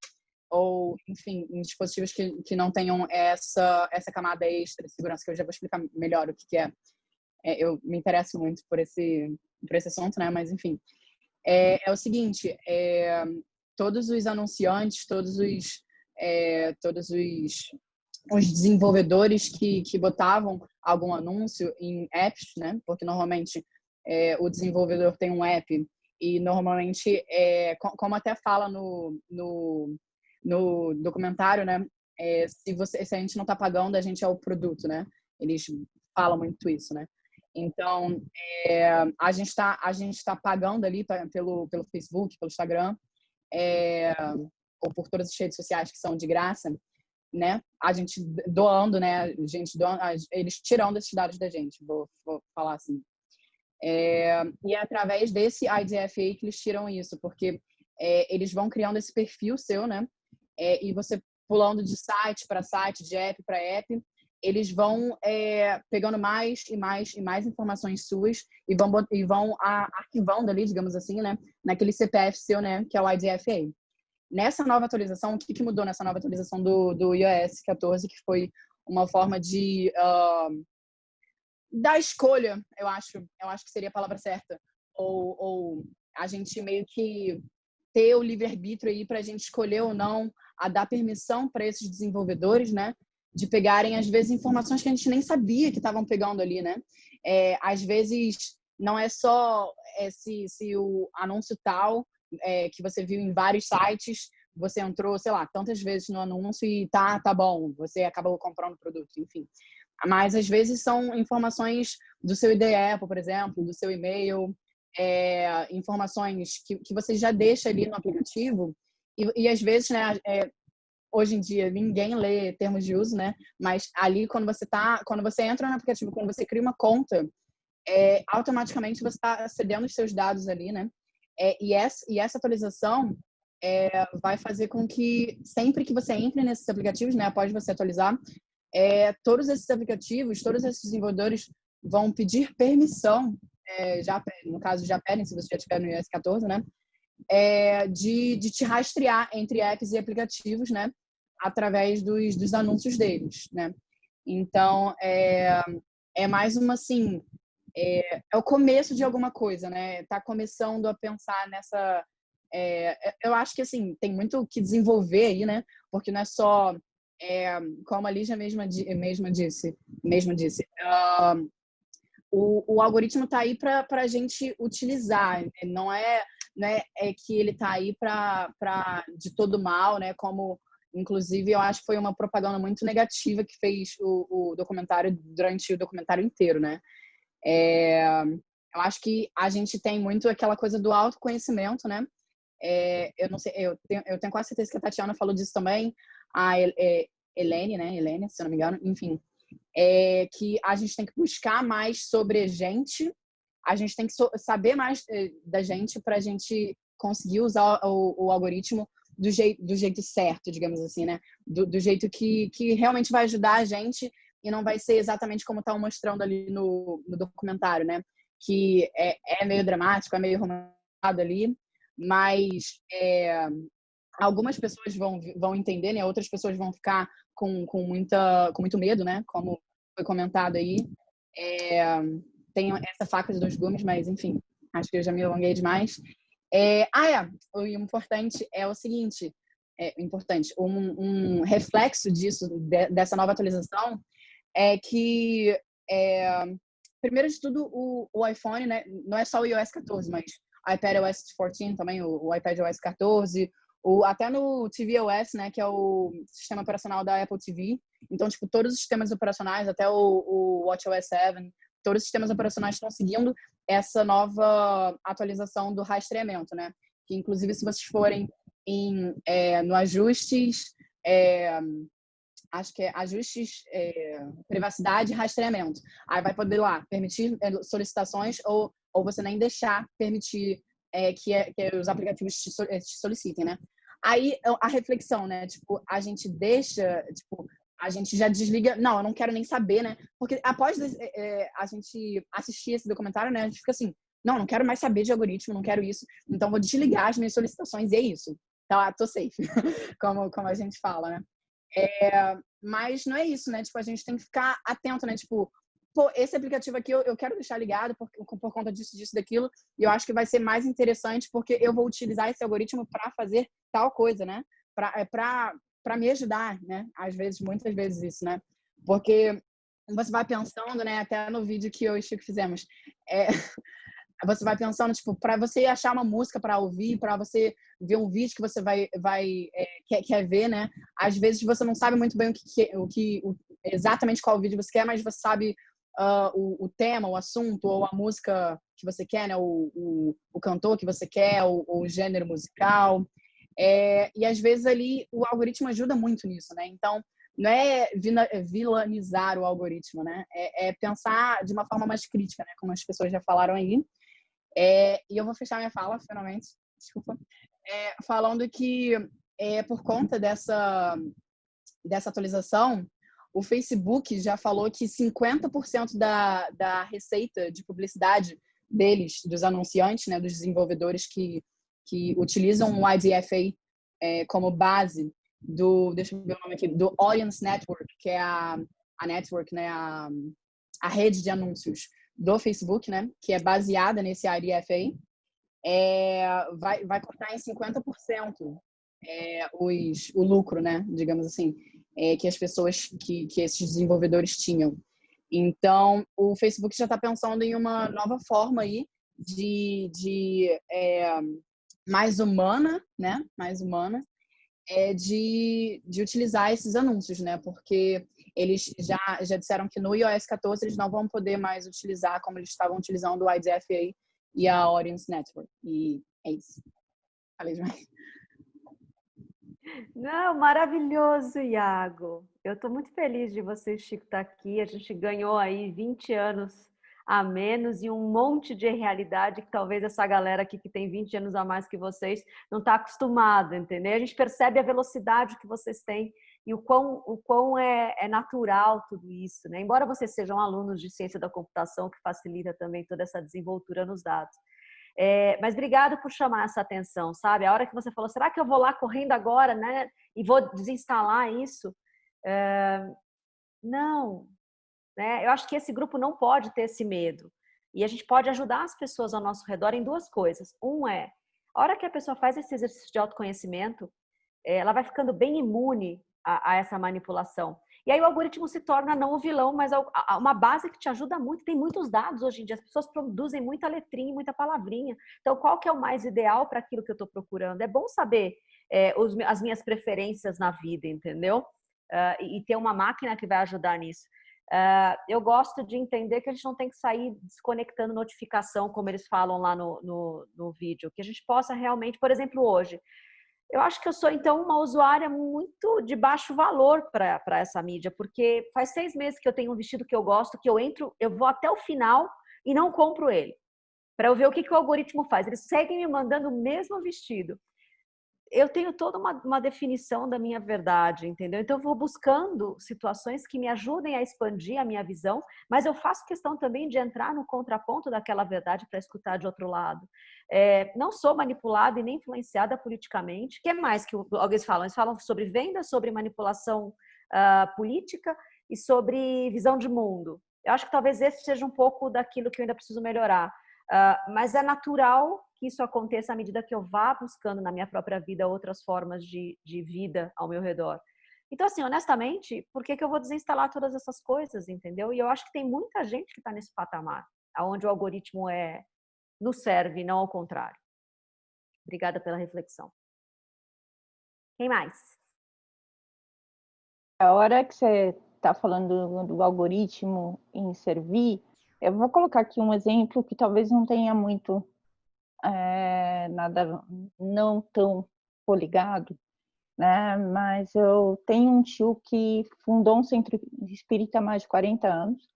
ou, enfim, em dispositivos que não tenham essa camada extra de segurança, que eu já vou explicar melhor o que é. Eu me interesso muito por esse assunto, né, mas, enfim. É o seguinte, todos os anunciantes, todos os desenvolvedores que botavam algum anúncio em apps, né, porque normalmente o desenvolvedor tem um app e normalmente, como até fala no documentário, né, se a gente não está pagando, a gente é o produto, né? Eles falam muito isso, né? Então, a gente tá pagando ali pelo Facebook, pelo Instagram, ou por todas as redes sociais que são de graça, né? A gente doando, né? Eles tirando esses dados da gente, vou falar assim. E é através desse IDFA que eles tiram isso, porque eles vão criando esse perfil seu, né? E você pulando de site para site, de app para app, eles vão pegando mais e mais informações suas e vão arquivando ali, digamos assim, né? Naquele CPF seu, né? Que é o IDFA. Nessa nova atualização, o que mudou nessa nova atualização do iOS 14, que foi uma forma de da escolha, eu acho que seria a palavra certa, ou a gente meio que ter o livre-arbítrio aí para a gente escolher ou não, a dar permissão para esses desenvolvedores, né, de pegarem, às vezes, informações que a gente nem sabia que estavam pegando ali, né? Às vezes, não é só se o anúncio tal, que você viu em vários sites, você entrou, sei lá, tantas vezes no anúncio e tá bom, você acabou comprando o produto, enfim. Mas, às vezes, são informações do seu ID Apple, por exemplo, do seu e-mail, informações que você já deixa ali no aplicativo e às vezes, né, hoje em dia ninguém lê termos de uso, né, mas ali quando você entra no aplicativo, quando você cria uma conta, automaticamente você está cedendo os seus dados ali, né, e essa atualização vai fazer com que sempre que você entre nesses aplicativos, né, após você atualizar, todos esses aplicativos, todos esses desenvolvedores vão pedir permissão, no caso já pedem, se você já estiver no iOS 14, né, de te rastrear entre apps e aplicativos, né, através dos anúncios deles, né. Então, mais uma, assim, é o começo de alguma coisa, né, tá começando a pensar nessa... eu acho que, assim, tem muito o que desenvolver aí, né, porque não é só, como a Lígia mesma disse, o algoritmo está aí para a gente utilizar, não é que ele está aí de todo mal, né? Como, inclusive, eu acho que foi uma propaganda muito negativa que fez o documentário durante o documentário inteiro, né? Eu acho que a gente tem muito aquela coisa do autoconhecimento, né? Eu não sei, eu tenho quase certeza que a Tatiana falou disso também, a Helene, né? Helene, se eu não me engano, enfim. Que a gente tem que buscar mais sobre a gente tem que saber mais da gente para a gente conseguir usar o algoritmo do jeito certo, digamos assim, né? Do jeito que realmente vai ajudar a gente e não vai ser exatamente como estão mostrando ali no documentário, né? Que é meio dramático, é meio romantizado ali, mas algumas pessoas vão entender, né? Outras pessoas vão ficar com muito medo, né? Como foi comentado aí. Tem essa faca de dois gumes, mas enfim, acho que eu já me alonguei demais. O importante é o seguinte, um reflexo disso, dessa nova atualização, é que, primeiro de tudo, o iPhone, né, não é só o iOS 14, mas o iPadOS 14 também, o iPadOS 14, até no tvOS, né, que é o sistema operacional da Apple TV. Então, tipo, todos os sistemas operacionais, até o WatchOS 7, todos os sistemas operacionais estão seguindo essa nova atualização do rastreamento, né? Que, inclusive, se vocês forem no ajustes, acho que é ajustes, privacidade e rastreamento. Aí vai poder lá permitir solicitações ou você nem deixar permitir que os aplicativos te solicitem, né? Aí a reflexão, né? Tipo, a gente deixa, tipo, a gente já desliga, não, eu não quero nem saber, né? Porque após a gente assistir esse documentário, né? A gente fica assim, não quero mais saber de algoritmo, não quero isso, então vou desligar as minhas solicitações e é isso. Tá, tô safe, como a gente fala, né? Mas não é isso, né? Tipo, a gente tem que ficar atento, né? Tipo, pô, esse aplicativo aqui eu quero deixar ligado por conta disso, daquilo, e eu acho que vai ser mais interessante porque eu vou utilizar esse algoritmo para fazer tal coisa, né? Para me ajudar, né? Às vezes, muitas vezes isso, né? Porque você vai pensando, né? Até no vídeo que eu e o Chico fizemos, você vai pensando, tipo, para você achar uma música para ouvir, para você ver um vídeo que você quer ver, né? Às vezes você não sabe muito bem exatamente qual vídeo você quer, mas você sabe o tema, o assunto ou a música que você quer, né? O cantor que você quer, o gênero musical. E às vezes ali o algoritmo ajuda muito nisso, né? Então, não é vilanizar o algoritmo, né? É pensar de uma forma mais crítica, né? Como as pessoas já falaram aí. E eu vou fechar minha fala, finalmente, desculpa, falando que por conta dessa atualização, o Facebook já falou que 50% da receita de publicidade deles, dos anunciantes, né, dos desenvolvedores que utilizam o IDFA como base deixa eu ver o nome aqui, do Audience Network, que é a network, né, a rede de anúncios do Facebook, né, que é baseada nesse IDFA, vai cortar em 50% o lucro, né, digamos assim, que as pessoas, que esses desenvolvedores tinham. Então, o Facebook já está pensando em uma nova forma aí mais humana, né, de utilizar esses anúncios, né, porque eles já disseram que no iOS 14 eles não vão poder mais utilizar como eles estavam utilizando o IDFA e a Audience Network. E é isso. Falei demais. Não, maravilhoso, Iago. Eu estou muito feliz de você, Chico, estar aqui. A gente ganhou aí 20 anos a menos e um monte de realidade que talvez essa galera aqui que tem 20 anos a mais que vocês não está acostumada, entendeu? A gente percebe a velocidade que vocês têm e o quão é natural tudo isso, né? Embora vocês sejam alunos de ciência da computação, que facilita também toda essa desenvoltura nos dados. Mas obrigado por chamar essa atenção, sabe? A hora que você falou, será que eu vou lá correndo agora, né? E vou desinstalar isso? Não, né? Eu acho que esse grupo não pode ter esse medo. E a gente pode ajudar as pessoas ao nosso redor em duas coisas. A hora que a pessoa faz esse exercício de autoconhecimento, ela vai ficando bem imune a essa manipulação. E aí o algoritmo se torna não o vilão, mas uma base que te ajuda muito. Tem muitos dados hoje em dia, as pessoas produzem muita letrinha, muita palavrinha. Então, qual que é o mais ideal para aquilo que eu estou procurando? É bom saber as minhas preferências na vida, entendeu? E ter uma máquina que vai ajudar nisso. Eu gosto de entender que a gente não tem que sair desconectando notificação, como eles falam lá no vídeo. Que a gente possa realmente, por exemplo, hoje, eu acho que eu sou, então, uma usuária muito de baixo valor para essa mídia, porque faz 6 meses que eu tenho um vestido que eu gosto, que eu vou até o final e não compro ele, para eu ver o que o algoritmo faz. Eles seguem me mandando o mesmo vestido. Eu tenho toda uma definição da minha verdade, entendeu? Então, eu vou buscando situações que me ajudem a expandir a minha visão, mas eu faço questão também de entrar no contraponto daquela verdade para escutar de outro lado. Não sou manipulada e nem influenciada politicamente. O que mais que alguém fala? Eles falam sobre venda, sobre manipulação política e sobre visão de mundo. Eu acho que talvez esse seja um pouco daquilo que eu ainda preciso melhorar. Mas é natural que isso aconteça à medida que eu vá buscando na minha própria vida outras formas de vida ao meu redor. Então, assim, honestamente, por que eu vou desinstalar todas essas coisas, entendeu? E eu acho que tem muita gente que está nesse patamar, onde o algoritmo nos serve, não ao contrário. Obrigada pela reflexão. Quem mais? A hora que você está falando do algoritmo em servir, eu vou colocar aqui um exemplo que talvez não tenha muito nada não tão coligado, né? Mas eu tenho um tio que fundou um centro espírita há mais de 40 anos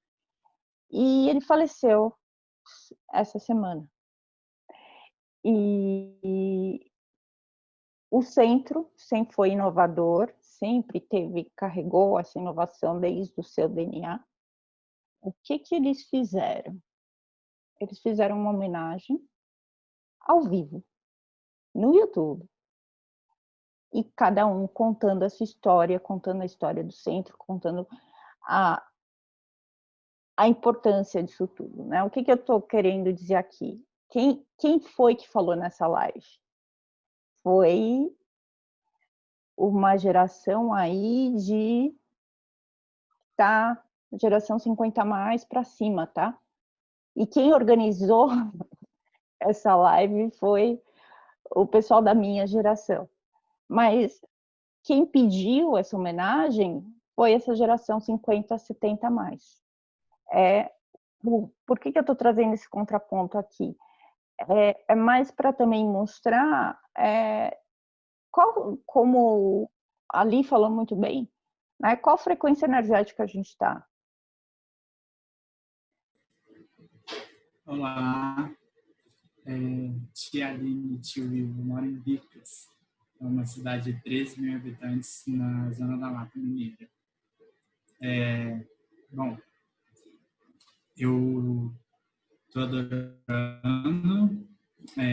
e ele faleceu essa semana. E o centro sempre foi inovador, sempre carregou essa inovação desde o seu DNA. O que eles fizeram? Eles fizeram uma homenagem ao vivo, no YouTube. E cada um contando essa história, contando a história do centro, contando a importância disso tudo, né? O que eu estou querendo dizer aqui? Quem foi que falou nessa live? Foi uma geração aí geração 50 mais para cima, tá? E quem organizou essa live foi o pessoal da minha geração. Mas quem pediu essa homenagem foi essa geração 50, 70 mais. Por que eu estou trazendo esse contraponto aqui? É mais para também mostrar como a Ali falou muito bem, né? Qual frequência energética a gente está? Olá, tia Aline, tio Ivo, moro em Bicas. É uma cidade de 13 mil habitantes na zona da Mata Mineira. Bom, eu estou adorando,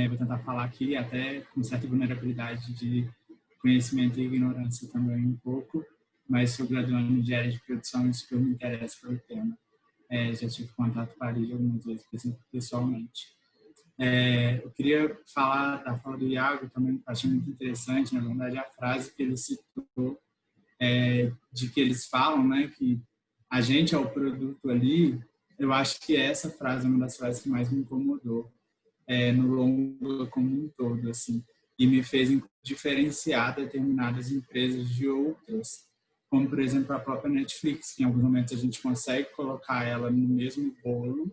vou tentar falar aqui até com certa vulnerabilidade de conhecimento e ignorância também um pouco, mas sou graduando em engenharia de produção e isso que eu me interesso pelo tema. Já tive contato com a Lígia algumas vezes pessoalmente. Eu queria falar da fala do Iago também, que eu achei muito interessante, na verdade, a frase que ele citou, de que eles falam, né, que a gente é o produto ali. Eu acho que essa frase é uma das frases que mais me incomodou no longo como um todo, assim, e me fez diferenciar determinadas empresas de outras, como, por exemplo, a própria Netflix, que em alguns momentos a gente consegue colocar ela no mesmo bolo,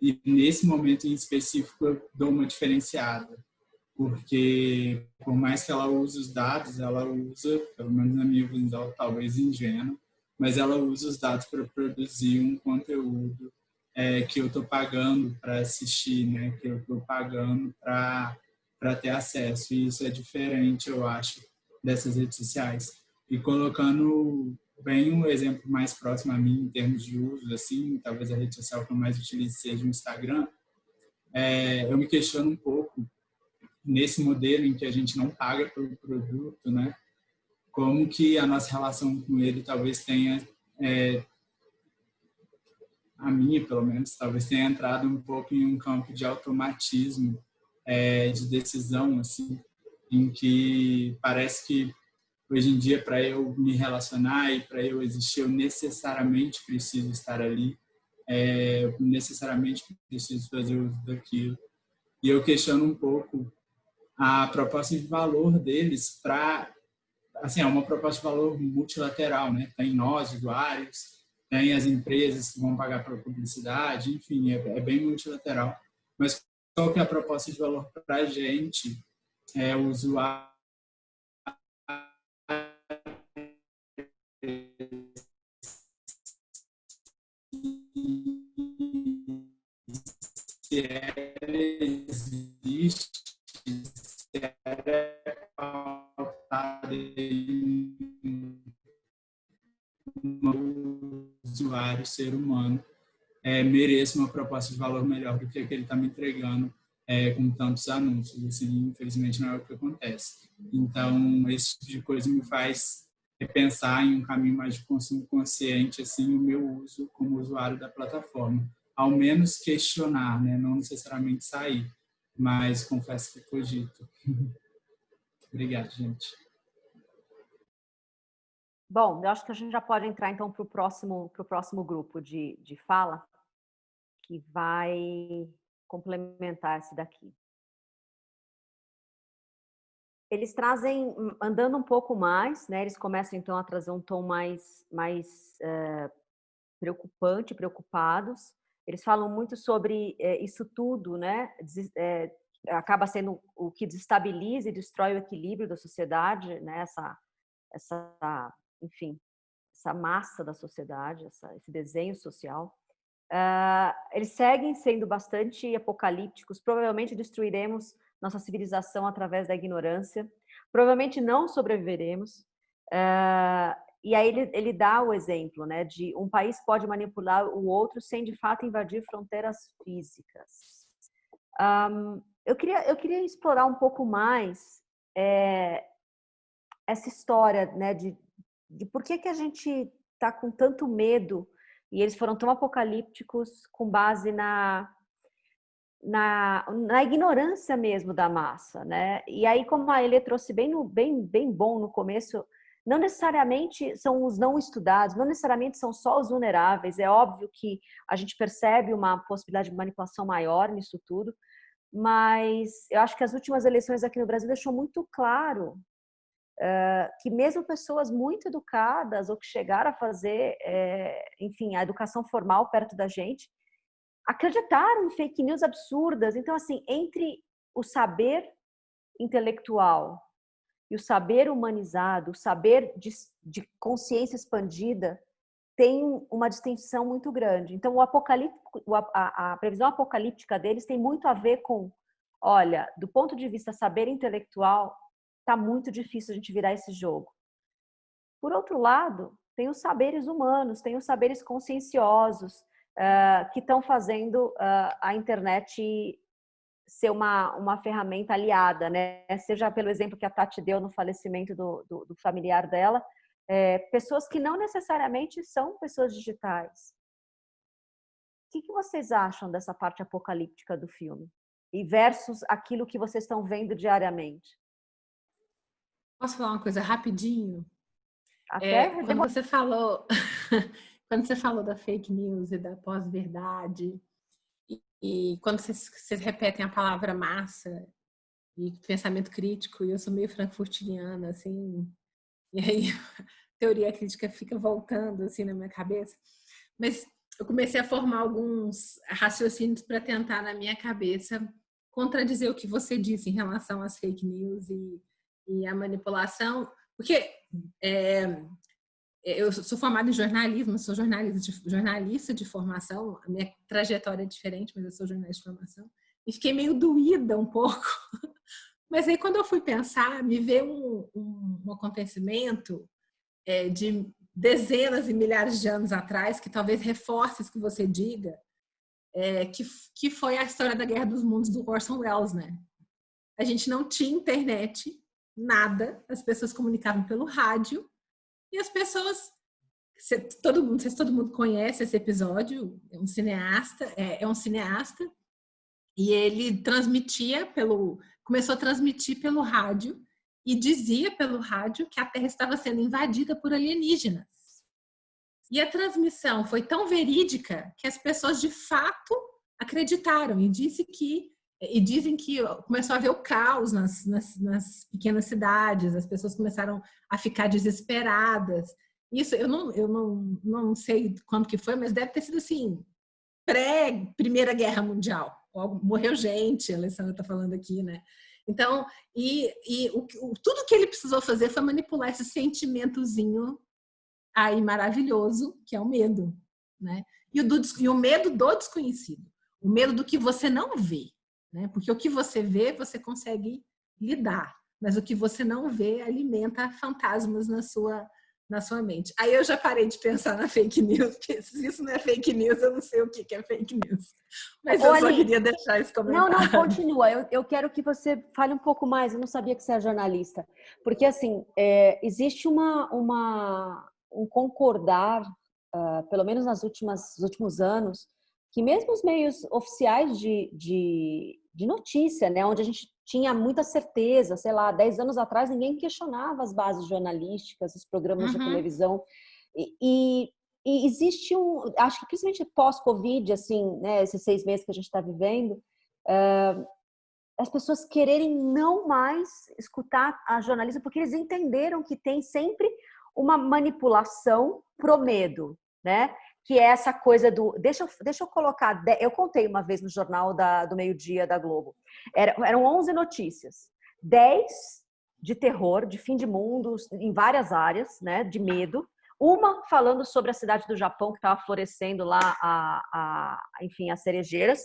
e nesse momento em específico eu dou uma diferenciada, porque por mais que ela use os dados, ela usa, pelo menos na minha visão, talvez ingênua, mas ela usa os dados para produzir um conteúdo que eu estou pagando para assistir, né? Que eu estou pagando para ter acesso. E isso é diferente, eu acho, dessas redes sociais. E colocando bem um exemplo mais próximo a mim em termos de uso, assim, talvez a rede social que eu mais utilize seja o Instagram, eu me questiono um pouco nesse modelo em que a gente não paga pelo produto, né? Como que a nossa relação com ele talvez tenha, a minha pelo menos, talvez tenha entrado um pouco em um campo de automatismo, de decisão, assim, em que parece que hoje em dia, para eu me relacionar e para eu existir, eu necessariamente preciso estar ali, eu necessariamente preciso fazer uso daquilo. E eu questiono um pouco a proposta de valor deles para, assim, é uma proposta de valor multilateral, né? Tem nós, usuários, tem as empresas que vão pagar pela publicidade, enfim, é bem multilateral. Mas qual que é a proposta de valor para a gente, o usuário, se ela existe, se ela é pautada em um usuário, ser humano, mereça uma proposta de valor melhor do que a que ele está me entregando com tantos anúncios. Assim, infelizmente, não é o que acontece. Então, esse tipo de coisa me faz pensar em um caminho mais de consumo consciente, assim, o meu uso como usuário da plataforma. Ao menos questionar, né? Não necessariamente sair, mas confesso que cogito. Obrigado, gente. Bom, eu acho que a gente já pode entrar então para o próximo grupo de fala, que vai complementar esse daqui. Eles trazem, andando um pouco mais, né? Eles começam então a trazer um tom mais preocupante, preocupados. Eles falam muito sobre isso tudo, né? Acaba sendo o que desestabiliza e destrói o equilíbrio da sociedade, né? Enfim, essa massa da sociedade, esse desenho social. Eles seguem sendo bastante apocalípticos. Provavelmente destruiremos nossa civilização através da ignorância. Provavelmente não sobreviveremos. E aí ele dá o exemplo, né, de um país pode manipular o outro sem de fato invadir fronteiras físicas. Eu queria explorar um pouco mais essa história, né, de por que a gente está com tanto medo, e eles foram tão apocalípticos com base na ignorância mesmo da massa, né? E aí, como a Elê trouxe bem bom no começo, não necessariamente são os não estudados, não necessariamente são só os vulneráveis. É óbvio que a gente percebe uma possibilidade de manipulação maior nisso tudo, mas eu acho que as últimas eleições aqui no Brasil deixou muito claro que mesmo pessoas muito educadas ou que chegaram a fazer, enfim, a educação formal perto da gente, acreditaram em fake news absurdas. Então, assim, entre o saber intelectual e o saber humanizado, o saber de consciência expandida, tem uma distinção muito grande. Então, a previsão apocalíptica deles tem muito a ver com, olha, do ponto de vista saber intelectual, está muito difícil a gente virar esse jogo. Por outro lado, tem os saberes humanos, tem os saberes conscienciosos, que estão fazendo a internet ser uma ferramenta aliada, né? Seja pelo exemplo que a Tati deu no falecimento do familiar dela, pessoas que não necessariamente são pessoas digitais, que vocês acham dessa parte apocalíptica do filme? E versus aquilo que vocês estão vendo diariamente? Posso falar uma coisa rapidinho? Até Quando você falou, quando você falou da fake news e da pós-verdade, e quando vocês repetem a palavra massa e pensamento crítico, e eu sou meio frankfurtiana, assim, e aí a teoria crítica fica voltando assim na minha cabeça, mas eu comecei a formar alguns raciocínios para tentar na minha cabeça contradizer o que você disse em relação às fake news e a manipulação, porque eu sou formada em jornalismo, sou jornalista de formação, a minha trajetória é diferente, mas eu sou jornalista de formação, e fiquei meio doída um pouco. Mas aí quando eu fui pensar, me veio um acontecimento de dezenas e milhares de anos atrás, que talvez reforce isso que você diga, que foi a história da Guerra dos Mundos do Orson Welles, né? A gente não tinha internet, nada, as pessoas comunicavam pelo rádio, e as pessoas, não sei se todo mundo conhece esse episódio, é um cineasta, e ele começou a transmitir pelo rádio, e dizia pelo rádio que a Terra estava sendo invadida por alienígenas. E a transmissão foi tão verídica que as pessoas de fato acreditaram e dizem que começou a haver o caos nas pequenas cidades, as pessoas começaram a ficar desesperadas. Isso eu não sei quando que foi, mas deve ter sido assim, pré-Primeira Guerra Mundial. Morreu gente, a Alessandra está falando aqui, né? Então, tudo que ele precisou fazer foi manipular esse sentimentozinho aí maravilhoso, que é o medo, né? E o medo do desconhecido, o medo do que você não vê, né? Porque o que você vê, você consegue lidar, mas o que você não vê alimenta fantasmas na sua mente. Aí eu já parei de pensar na fake news, porque se isso não é fake news, eu não sei o que é fake news. Mas eu só queria deixar esse comentário. Não, continua. Eu quero que você fale um pouco mais. Eu não sabia que você é jornalista. Porque, assim, existe um concordar, pelo menos nos últimos anos, que mesmo os meios oficiais de notícia, né, onde a gente tinha muita certeza, sei lá, 10 anos atrás ninguém questionava as bases jornalísticas, os programas de televisão, e existe acho que principalmente pós-Covid, assim, né, esses 6 meses que a gente está vivendo, as pessoas quererem não mais escutar a jornalista, porque eles entenderam que tem sempre uma manipulação pro medo, né? Que é essa coisa do... Deixa eu colocar... Eu contei uma vez no jornal do meio-dia da Globo. Eram 11 notícias. 10 de terror, de fim de mundo, em várias áreas, né? De medo. Uma falando sobre a cidade do Japão, que estava florescendo lá, enfim, as cerejeiras.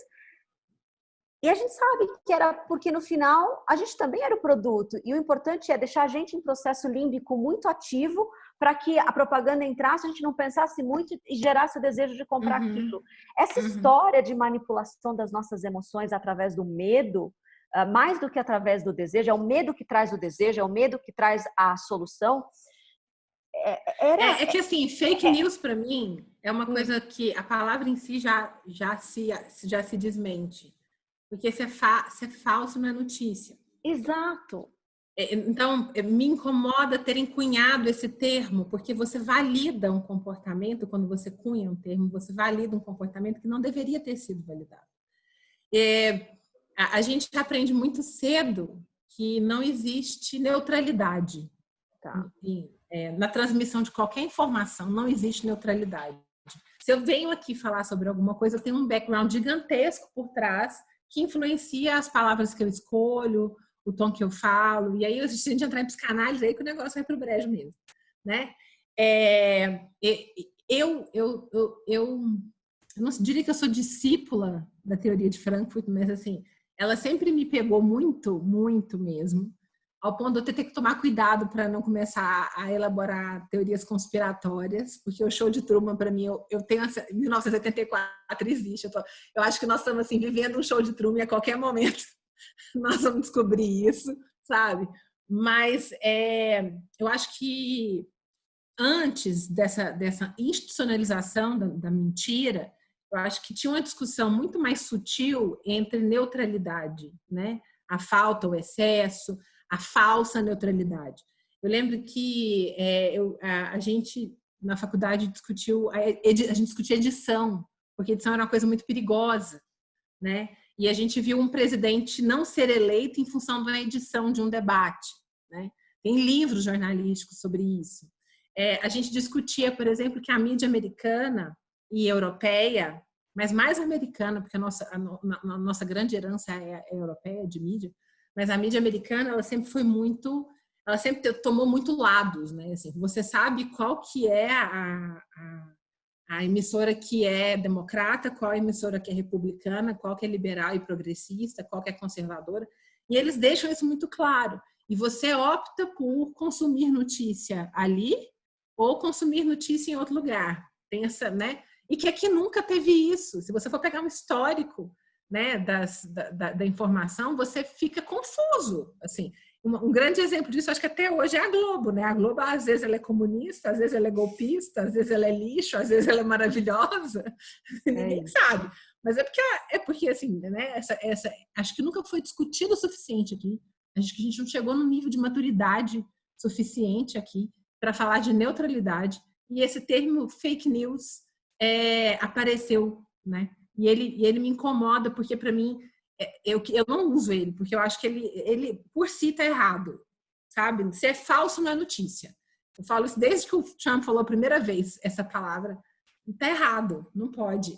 E a gente sabe que era porque, no final, a gente também era o produto. E o importante é deixar a gente em processo límbico muito ativo para que a propaganda entrasse, a gente não pensasse muito e gerasse o desejo de comprar aquilo. Essa história de manipulação das nossas emoções através do medo, mais do que através do desejo, é o medo que traz o desejo, é o medo que traz a solução. É que assim, fake news para mim é uma coisa que a palavra em si já se desmente. Porque ser falso não é notícia. Exato. Então, me incomoda terem cunhado esse termo, porque você valida um comportamento, quando você cunha um termo, você valida um comportamento que não deveria ter sido validado. A gente aprende muito cedo que não existe neutralidade. Tá. Na transmissão de qualquer informação, não existe neutralidade. Se eu venho aqui falar sobre alguma coisa, eu tenho um background gigantesco por trás que influencia as palavras que eu escolho, o tom que eu falo, e aí a gente entrar em psicanálise, aí que o negócio vai para o brejo mesmo, né? Eu não diria que eu sou discípula da teoria de Frankfurt, mas assim, ela sempre me pegou muito, muito mesmo, ao ponto de eu ter que tomar cuidado para não começar a elaborar teorias conspiratórias, porque o show de Truman, para mim, eu tenho 1984 existe, eu acho que nós estamos assim, vivendo um show de Truman e a qualquer momento nós vamos descobrir isso, sabe? Mas eu acho que antes dessa institucionalização da mentira, Eu acho que tinha uma discussão muito mais sutil entre neutralidade, né? A falta, o excesso, a falsa neutralidade. Eu lembro que a gente, na faculdade, a gente discutia edição, porque edição era uma coisa muito perigosa, né? E a gente viu um presidente não ser eleito em função da edição de um debate, né? Tem livros jornalísticos sobre isso. A gente discutia, por exemplo, que a mídia americana e europeia, mas mais americana, porque a nossa grande herança é europeia de mídia, mas a mídia americana, ela sempre tomou muito lados, né? Assim, você sabe qual que é a emissora que é democrata, qual a emissora que é republicana, qual que é liberal e progressista, qual que é conservadora, e eles deixam isso muito claro. E você opta por consumir notícia ali ou consumir notícia em outro lugar. Tem essa, né? E que aqui nunca teve isso. Se você for pegar um histórico, né, da informação, você fica confuso. Assim, um grande exemplo disso, acho que até hoje, é a Globo, né? A Globo, às vezes, ela é comunista, às vezes ela é golpista, às vezes ela é lixo, às vezes ela é maravilhosa. Ninguém sabe. Mas é porque assim, né? Acho que nunca foi discutido o suficiente aqui. Acho que a gente não chegou num nível de maturidade suficiente aqui para falar de neutralidade. E esse termo fake news apareceu, né? E ele me incomoda, porque para mim eu não uso ele, porque eu acho que ele por si está errado, sabe? Se é falso, não é notícia. Eu falo isso desde que o Trump falou a primeira vez essa palavra. Está errado, não pode.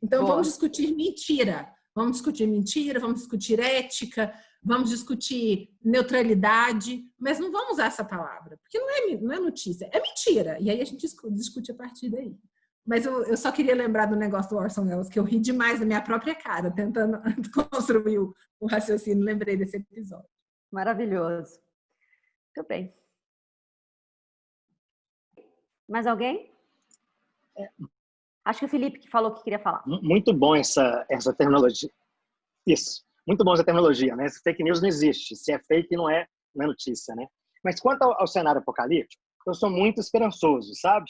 Então vamos discutir mentira, vamos discutir ética, vamos discutir neutralidade, mas não vamos usar essa palavra, porque não é notícia, é mentira. E aí a gente discute a partir daí. Mas eu só queria lembrar do negócio do Orson Welles, que eu ri demais da minha própria cara, tentando construir o raciocínio. Lembrei desse episódio. Maravilhoso. Muito bem. Mais alguém? Acho que o Felipe que falou que queria falar. Muito bom essa terminologia. Isso. Muito bom essa terminologia, né? Fake news não existe. Se é fake, não é notícia, né? Mas quanto ao cenário apocalíptico, eu sou muito esperançoso, sabe?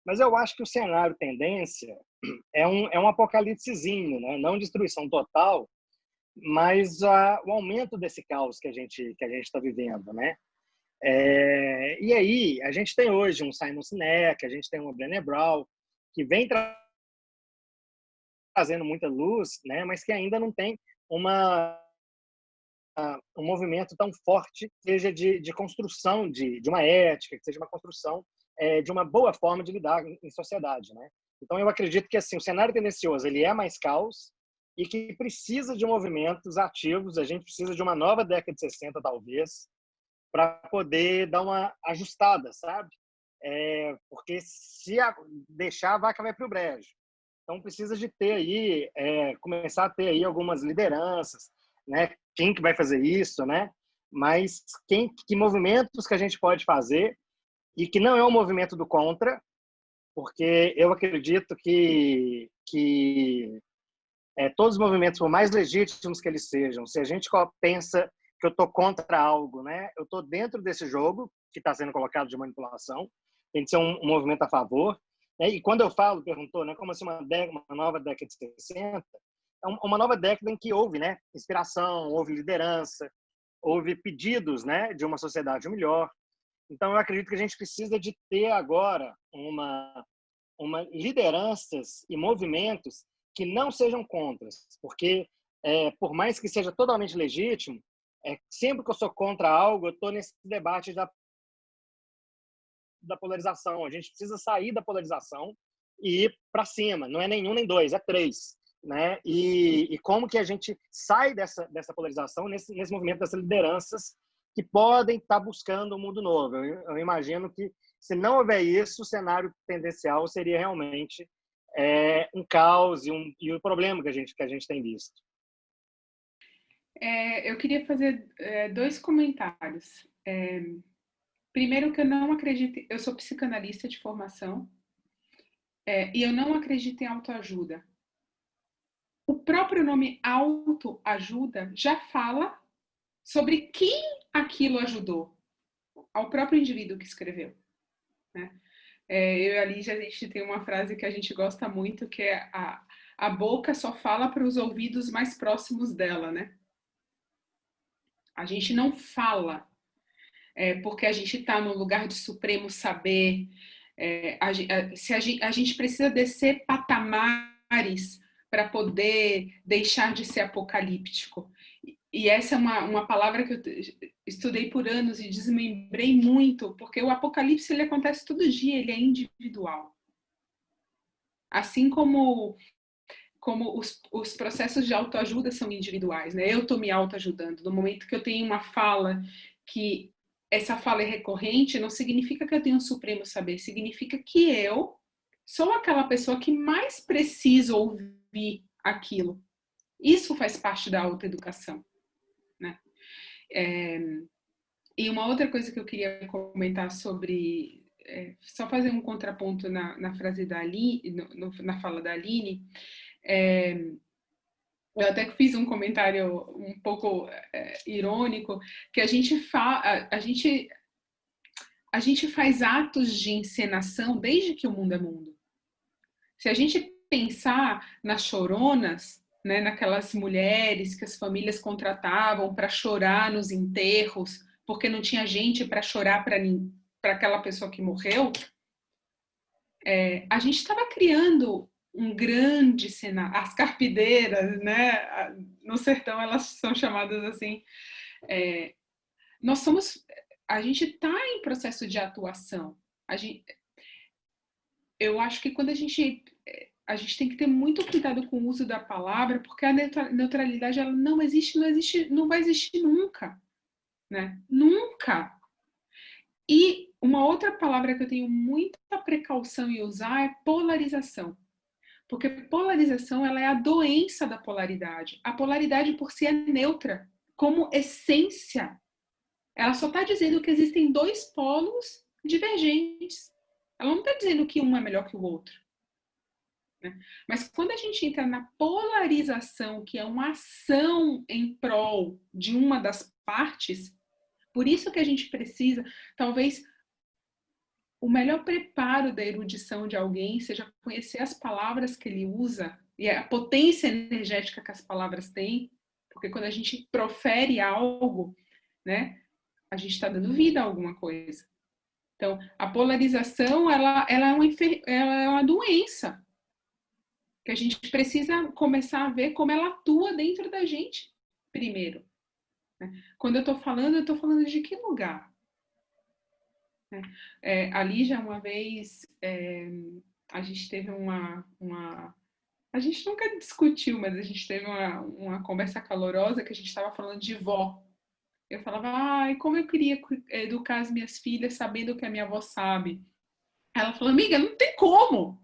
Mas eu acho que o cenário tendência é um apocalipsezinho, né? Não destruição total, mas o aumento desse caos que a gente está vivendo, né? E aí, a gente tem hoje um Simon Sinek, a gente tem uma Brené Brown, que vem trazendo muita luz, né? Mas que ainda não tem um movimento tão forte, seja de construção de uma ética, que seja uma construção de uma boa forma de lidar em sociedade, né? Então, eu acredito que assim, o cenário tendencioso ele é mais caos e que precisa de movimentos ativos. A gente precisa de uma nova década de 60, talvez, para poder dar uma ajustada, sabe? Porque se deixar, a vaca vai para o brejo. Então, precisa de ter aí, começar a ter aí algumas lideranças, né? Quem que vai fazer isso, né? Mas que movimentos que a gente pode fazer e que não é um movimento do contra, porque eu acredito que todos os movimentos, por mais legítimos que eles sejam, se a gente pensa que eu estou contra algo, né? Eu estou dentro desse jogo que está sendo colocado de manipulação, tem que ser um movimento a favor. E quando eu falo, perguntou, né, como assim uma nova década de 60, é uma nova década em que houve, né, inspiração, houve liderança, houve pedidos, né, de uma sociedade melhor. Então, eu acredito que a gente precisa de ter agora uma lideranças e movimentos que não sejam contras, porque por mais que seja totalmente legítimo, sempre que eu sou contra algo, eu estou nesse debate da polarização. A gente precisa sair da polarização e ir para cima. Não é nenhum nem dois, é três, né? E como que a gente sai dessa polarização nesse movimento dessas lideranças que podem estar buscando um mundo novo. Eu imagino que, se não houver isso, o cenário tendencial seria realmente um caos e o problema que a gente tem visto. Eu queria fazer 2 comentários. Primeiro, que eu não acredito... Eu sou psicanalista de formação e eu não acredito em autoajuda. O próprio nome autoajuda já fala sobre quem aquilo ajudou, ao próprio indivíduo que escreveu, né? Eu e a Lígia, a gente tem uma frase que a gente gosta muito, que é a boca só fala para os ouvidos mais próximos dela, né? A gente não fala porque a gente está no lugar de supremo saber. A gente precisa descer patamares para poder deixar de ser apocalíptico. E essa é uma palavra que eu estudei por anos e desmembrei muito, porque o apocalipse ele acontece todo dia, ele é individual. Assim como os processos de autoajuda são individuais, né? Eu estou me autoajudando. No momento que eu tenho uma fala que essa fala é recorrente, não significa que eu tenho um supremo saber, significa que eu sou aquela pessoa que mais precisa ouvir aquilo. Isso faz parte da autoeducação, né? E uma outra coisa que eu queria comentar sobre, só fazer um contraponto na frase da Aline, na fala da Aline, eu até fiz um comentário um pouco irônico, que a gente faz atos de encenação desde que o mundo é mundo. Se a gente pensar nas choronas, né, naquelas mulheres que as famílias contratavam para chorar nos enterros, porque não tinha gente para chorar para aquela pessoa que morreu, a gente estava criando um grande cenário. As carpideiras, né, no sertão elas são chamadas assim. A gente está em processo de atuação. Eu acho que quando a gente tem que ter muito cuidado com o uso da palavra, porque a neutralidade ela não existe, não vai existir nunca, né? Nunca. E uma outra palavra que eu tenho muita precaução em usar é polarização. Porque polarização ela é a doença da polaridade. A polaridade por si é neutra, como essência. Ela só está dizendo que existem dois polos divergentes. Ela não está dizendo que um é melhor que o outro. Né? Mas quando a gente entra na polarização, que é uma ação em prol de uma das partes, por isso que a gente precisa, talvez, o melhor preparo da erudição de alguém seja conhecer as palavras que ele usa e a potência energética que as palavras têm, porque quando a gente profere algo, né, a gente está dando vida a alguma coisa. Então, a polarização, ela é uma doença que a gente precisa começar a ver como ela atua dentro da gente primeiro. Né? Quando eu estou falando de que lugar? A Lígia, uma vez, a gente teve a gente nunca discutiu, mas a gente teve uma conversa calorosa que a gente estava falando de vó. Eu falava, ai, como eu queria educar as minhas filhas sabendo o que a minha avó sabe. Ela falou, amiga, não tem como.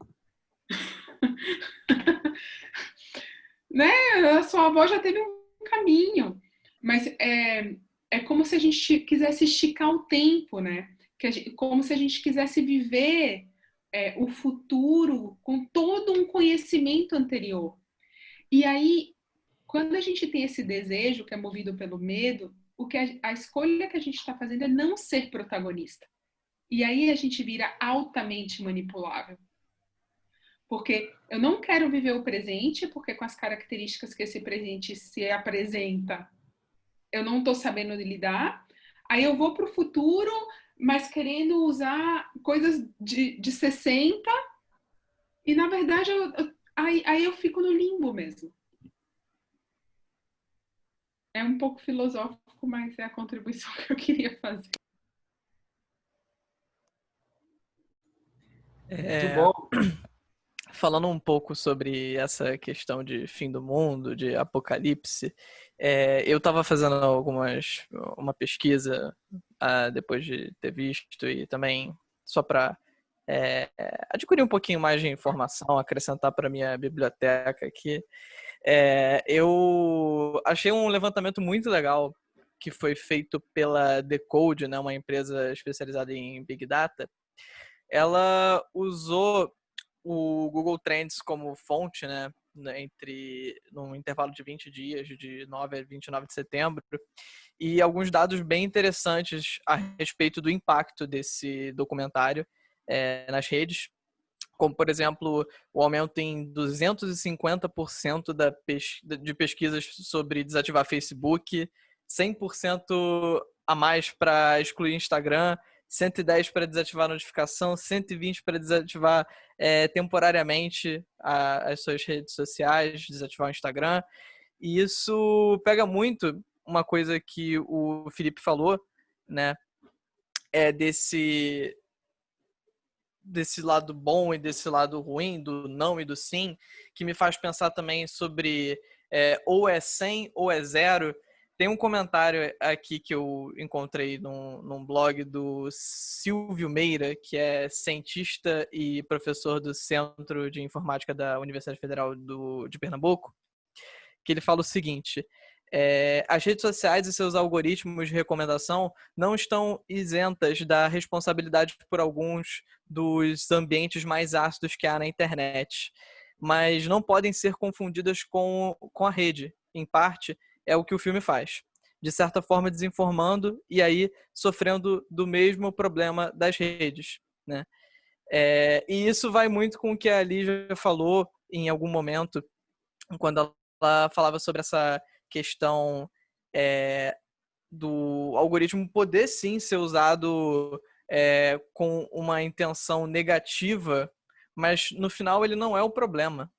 Né? A sua avó já teve um caminho. Mas é como se a gente quisesse esticar o tempo, né? Como se a gente quisesse viver o futuro com todo um conhecimento anterior. E aí, quando a gente tem esse desejo que é movido pelo medo, a escolha que a gente está fazendo é não ser protagonista. E aí a gente vira altamente manipulável. Porque eu não quero viver o presente, porque com as características que esse presente se apresenta, eu não estou sabendo lidar. Aí eu vou para o futuro, mas querendo usar coisas de 60, e na verdade aí eu fico no limbo mesmo. É um pouco filosófico, mas é a contribuição que eu queria fazer. Muito bom. Falando um pouco sobre essa questão de fim do mundo, de apocalipse, eu estava fazendo uma pesquisa depois de ter visto e também só para adquirir um pouquinho mais de informação, acrescentar para minha biblioteca aqui. Eu achei um levantamento muito legal que foi feito pela Decode, né, uma empresa especializada em Big Data. Ela usou o Google Trends como fonte, né, num intervalo de 20 dias, de 9 a 29 de setembro, e alguns dados bem interessantes a respeito do impacto desse documentário nas redes, como, por exemplo, o aumento em 250% de pesquisas sobre desativar Facebook, 100% a mais para excluir Instagram, 110 para desativar a notificação, 120 para desativar temporariamente as suas redes sociais, desativar o Instagram. E isso pega muito uma coisa que o Felipe falou, né? Desse lado bom e desse lado ruim, do não e do sim, que me faz pensar também sobre ou é 100 ou é 0. Tem um comentário aqui que eu encontrei num blog do Silvio Meira, que é cientista e professor do Centro de Informática da Universidade Federal de Pernambuco, que ele fala o seguinte: as redes sociais e seus algoritmos de recomendação não estão isentas da responsabilidade por alguns dos ambientes mais ácidos que há na internet, mas não podem ser confundidas com a rede. Em parte, é o que o filme faz, de certa forma desinformando e aí sofrendo do mesmo problema das redes, né? E isso vai muito com o que a Lígia falou em algum momento, quando ela falava sobre essa questão do algoritmo poder sim ser usado com uma intenção negativa, mas no final ele não é o problema,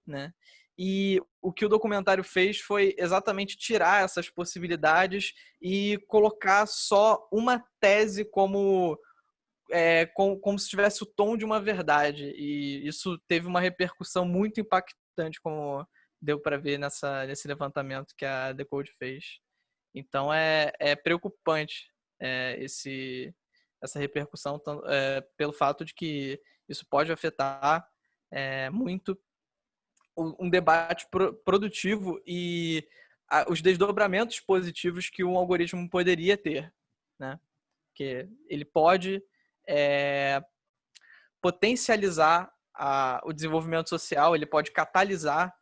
né? E o que o documentário fez foi exatamente tirar essas possibilidades e colocar só uma tese como se tivesse o tom de uma verdade. E isso teve uma repercussão muito impactante, como deu para ver nesse levantamento que a Decode fez. Então é preocupante essa repercussão, pelo fato de que isso pode afetar muito um debate produtivo e os desdobramentos positivos que um algoritmo poderia ter, né? Que ele pode potencializar o desenvolvimento social, ele pode catalisar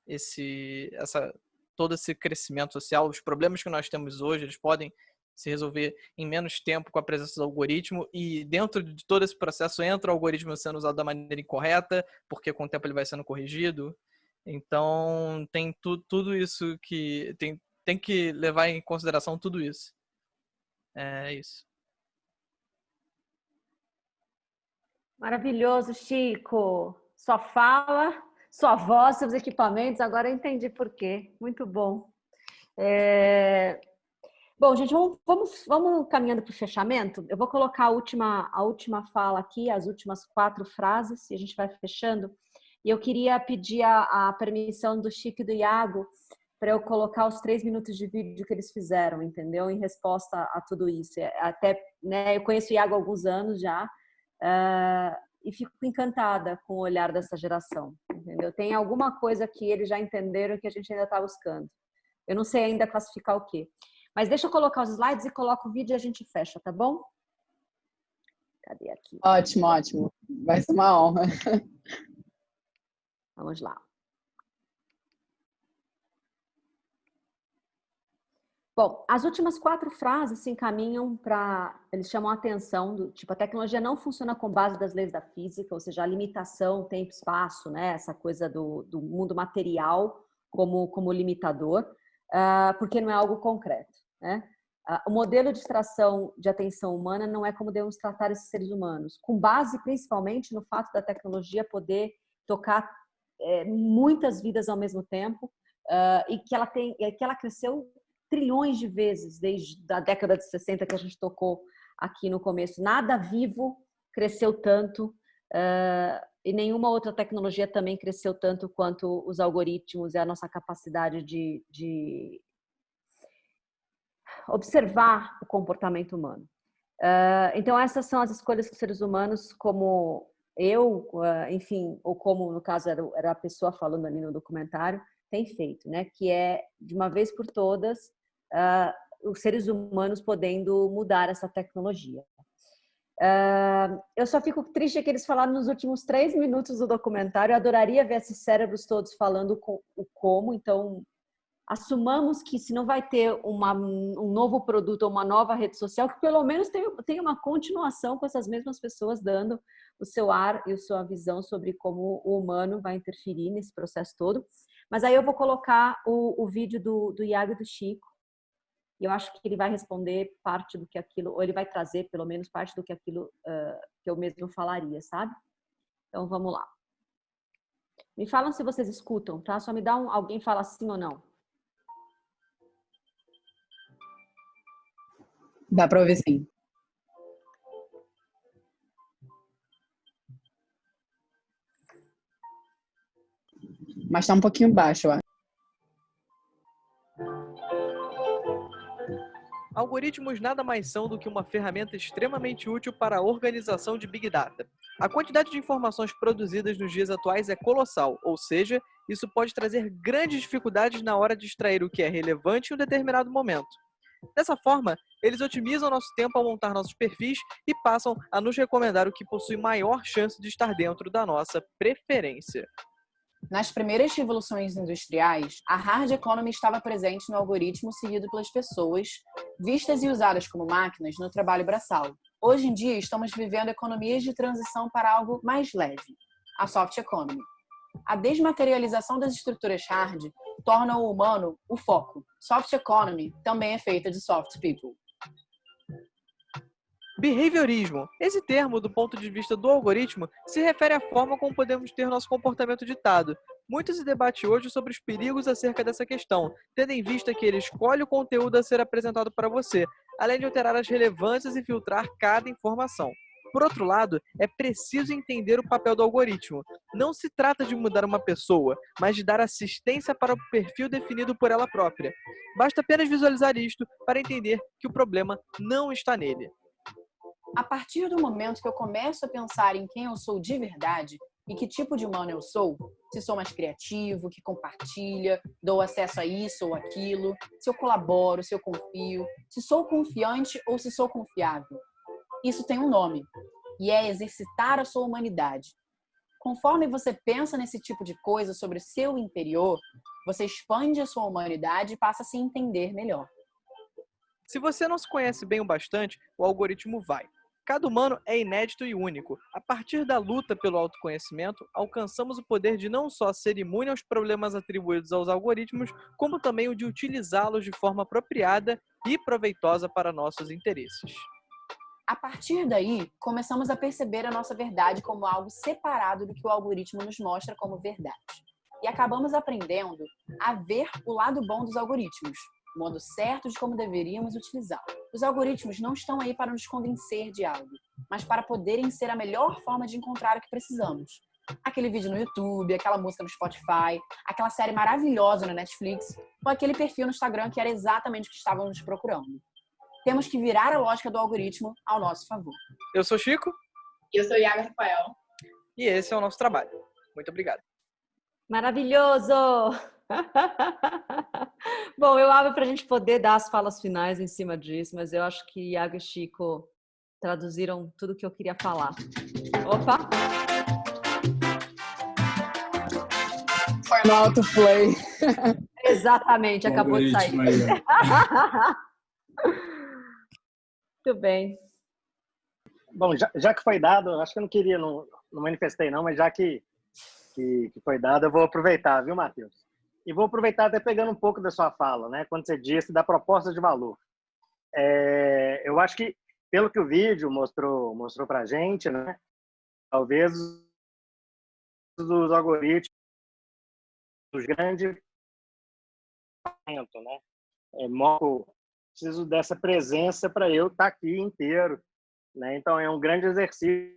todo esse crescimento social. Os problemas que nós temos hoje, eles podem se resolver em menos tempo com a presença do algoritmo, e dentro de todo esse processo entra o algoritmo sendo usado da maneira incorreta, porque com o tempo ele vai sendo corrigido. Então tem tudo isso que tem que levar em consideração tudo isso. É isso. Maravilhoso, Chico. Sua fala, sua voz, seus equipamentos, agora eu entendi por quê. Muito bom. Bom, gente, vamos caminhando para o fechamento. Eu vou colocar a última fala aqui, as últimas 4 frases, e a gente vai fechando. E eu queria pedir a permissão do Chico e do Iago para eu colocar os 3 minutos de vídeo que eles fizeram, entendeu? Em resposta a tudo isso. Até, né, eu conheço o Iago há alguns anos já, e fico encantada com o olhar dessa geração, entendeu? Tem alguma coisa que eles já entenderam que a gente ainda está buscando. Eu não sei ainda classificar o quê. Mas deixa eu colocar os slides e coloco o vídeo e a gente fecha, tá bom? Cadê aqui? Ótimo, ótimo. Vai ser uma honra. Vamos lá. Bom, as últimas 4 frases se encaminham para... Eles chamam a atenção do tipo, a tecnologia não funciona com base das leis da física, ou seja, a limitação, tempo, espaço, né? Essa coisa do mundo material como limitador, porque não é algo concreto, né? O modelo de extração de atenção humana não é como devemos tratar esses seres humanos, com base principalmente no fato da tecnologia poder tocar muitas vidas ao mesmo tempo, e que ela cresceu trilhões de vezes desde a década de 60 que a gente tocou aqui no começo. Nada vivo cresceu tanto, e nenhuma outra tecnologia também cresceu tanto quanto os algoritmos e a nossa capacidade de observar o comportamento humano. Então essas são as escolhas que os seres humanos, como eu, enfim, ou como no caso era a pessoa falando ali no documentário, tem feito, né? Que é, de uma vez por todas, os seres humanos podendo mudar essa tecnologia. Eu só fico triste que eles falaram nos últimos 3 minutos do documentário. Eu adoraria ver esses cérebros todos falando o como, então assumamos que se não vai ter um novo produto ou uma nova rede social, que pelo menos tenha uma continuação com essas mesmas pessoas dando o seu ar e a sua visão sobre como o humano vai interferir nesse processo todo. Mas aí eu vou colocar o vídeo do Iago e do Chico, e eu acho que ele vai responder parte do que aquilo, ou ele vai trazer pelo menos parte do que aquilo que eu mesmo falaria, sabe? Então vamos lá. Me falam se vocês escutam, tá? Só me dá alguém fala sim ou não. Dá para ouvir sim. Mas tá um pouquinho baixo, eu acho. Algoritmos nada mais são do que uma ferramenta extremamente útil para a organização de Big Data. A quantidade de informações produzidas nos dias atuais é colossal, ou seja, isso pode trazer grandes dificuldades na hora de extrair o que é relevante em um determinado momento. Dessa forma, eles otimizam nosso tempo ao montar nossos perfis e passam a nos recomendar o que possui maior chance de estar dentro da nossa preferência. Nas primeiras revoluções industriais, a hard economy estava presente no algoritmo seguido pelas pessoas, vistas e usadas como máquinas no trabalho braçal. Hoje em dia, estamos vivendo economias de transição para algo mais leve, a soft economy. A desmaterialização das estruturas hard torna o humano o foco. Soft economy também é feita de soft people. Behaviorismo. Esse termo, do ponto de vista do algoritmo, se refere à forma como podemos ter nosso comportamento ditado. Muito se debate hoje sobre os perigos acerca dessa questão, tendo em vista que ele escolhe o conteúdo a ser apresentado para você, além de alterar as relevâncias e filtrar cada informação. Por outro lado, é preciso entender o papel do algoritmo. Não se trata de mudar uma pessoa, mas de dar assistência para o perfil definido por ela própria. Basta apenas visualizar isto para entender que o problema não está nele. A partir do momento que eu começo a pensar em quem eu sou de verdade e que tipo de humano eu sou, se sou mais criativo, que compartilha, dou acesso a isso ou aquilo, se eu colaboro, se eu confio, se sou confiante ou se sou confiável. Isso tem um nome, e é exercitar a sua humanidade. Conforme você pensa nesse tipo de coisa sobre o seu interior, você expande a sua humanidade e passa a se entender melhor. Se você não se conhece bem o bastante, o algoritmo vai. Cada humano é inédito e único. A partir da luta pelo autoconhecimento, alcançamos o poder de não só ser imune aos problemas atribuídos aos algoritmos, como também o de utilizá-los de forma apropriada e proveitosa para nossos interesses. A partir daí, começamos a perceber a nossa verdade como algo separado do que o algoritmo nos mostra como verdade. E acabamos aprendendo a ver o lado bom dos algoritmos, o modo certo de como deveríamos utilizá-lo. Os algoritmos não estão aí para nos convencer de algo, mas para poderem ser a melhor forma de encontrar o que precisamos. Aquele vídeo no YouTube, aquela música no Spotify, aquela série maravilhosa na Netflix, ou aquele perfil no Instagram que era exatamente o que estávamos procurando. Temos que virar a lógica do algoritmo ao nosso favor. Eu sou Chico. E eu sou Iago Rafael. E esse é o nosso trabalho. Muito obrigado. Maravilhoso! Bom, eu abro para a gente poder dar as falas finais em cima disso, mas eu acho que Iago e Chico traduziram tudo o que eu queria falar. Opa! Foi no autoplay. Exatamente, acabou de sair. Muito bem. Bom, já que foi dado, acho que eu não queria, não manifestei não, mas já que foi dado, eu vou aproveitar, viu, Matheus? E vou aproveitar até pegando um pouco da sua fala, né? Quando você disse da proposta de valor. Eu acho que, pelo que o vídeo mostrou pra gente, né? Talvez os algoritmos, os grandes, né? Preciso dessa presença para eu estar aqui inteiro, né? Então é um grande exercício.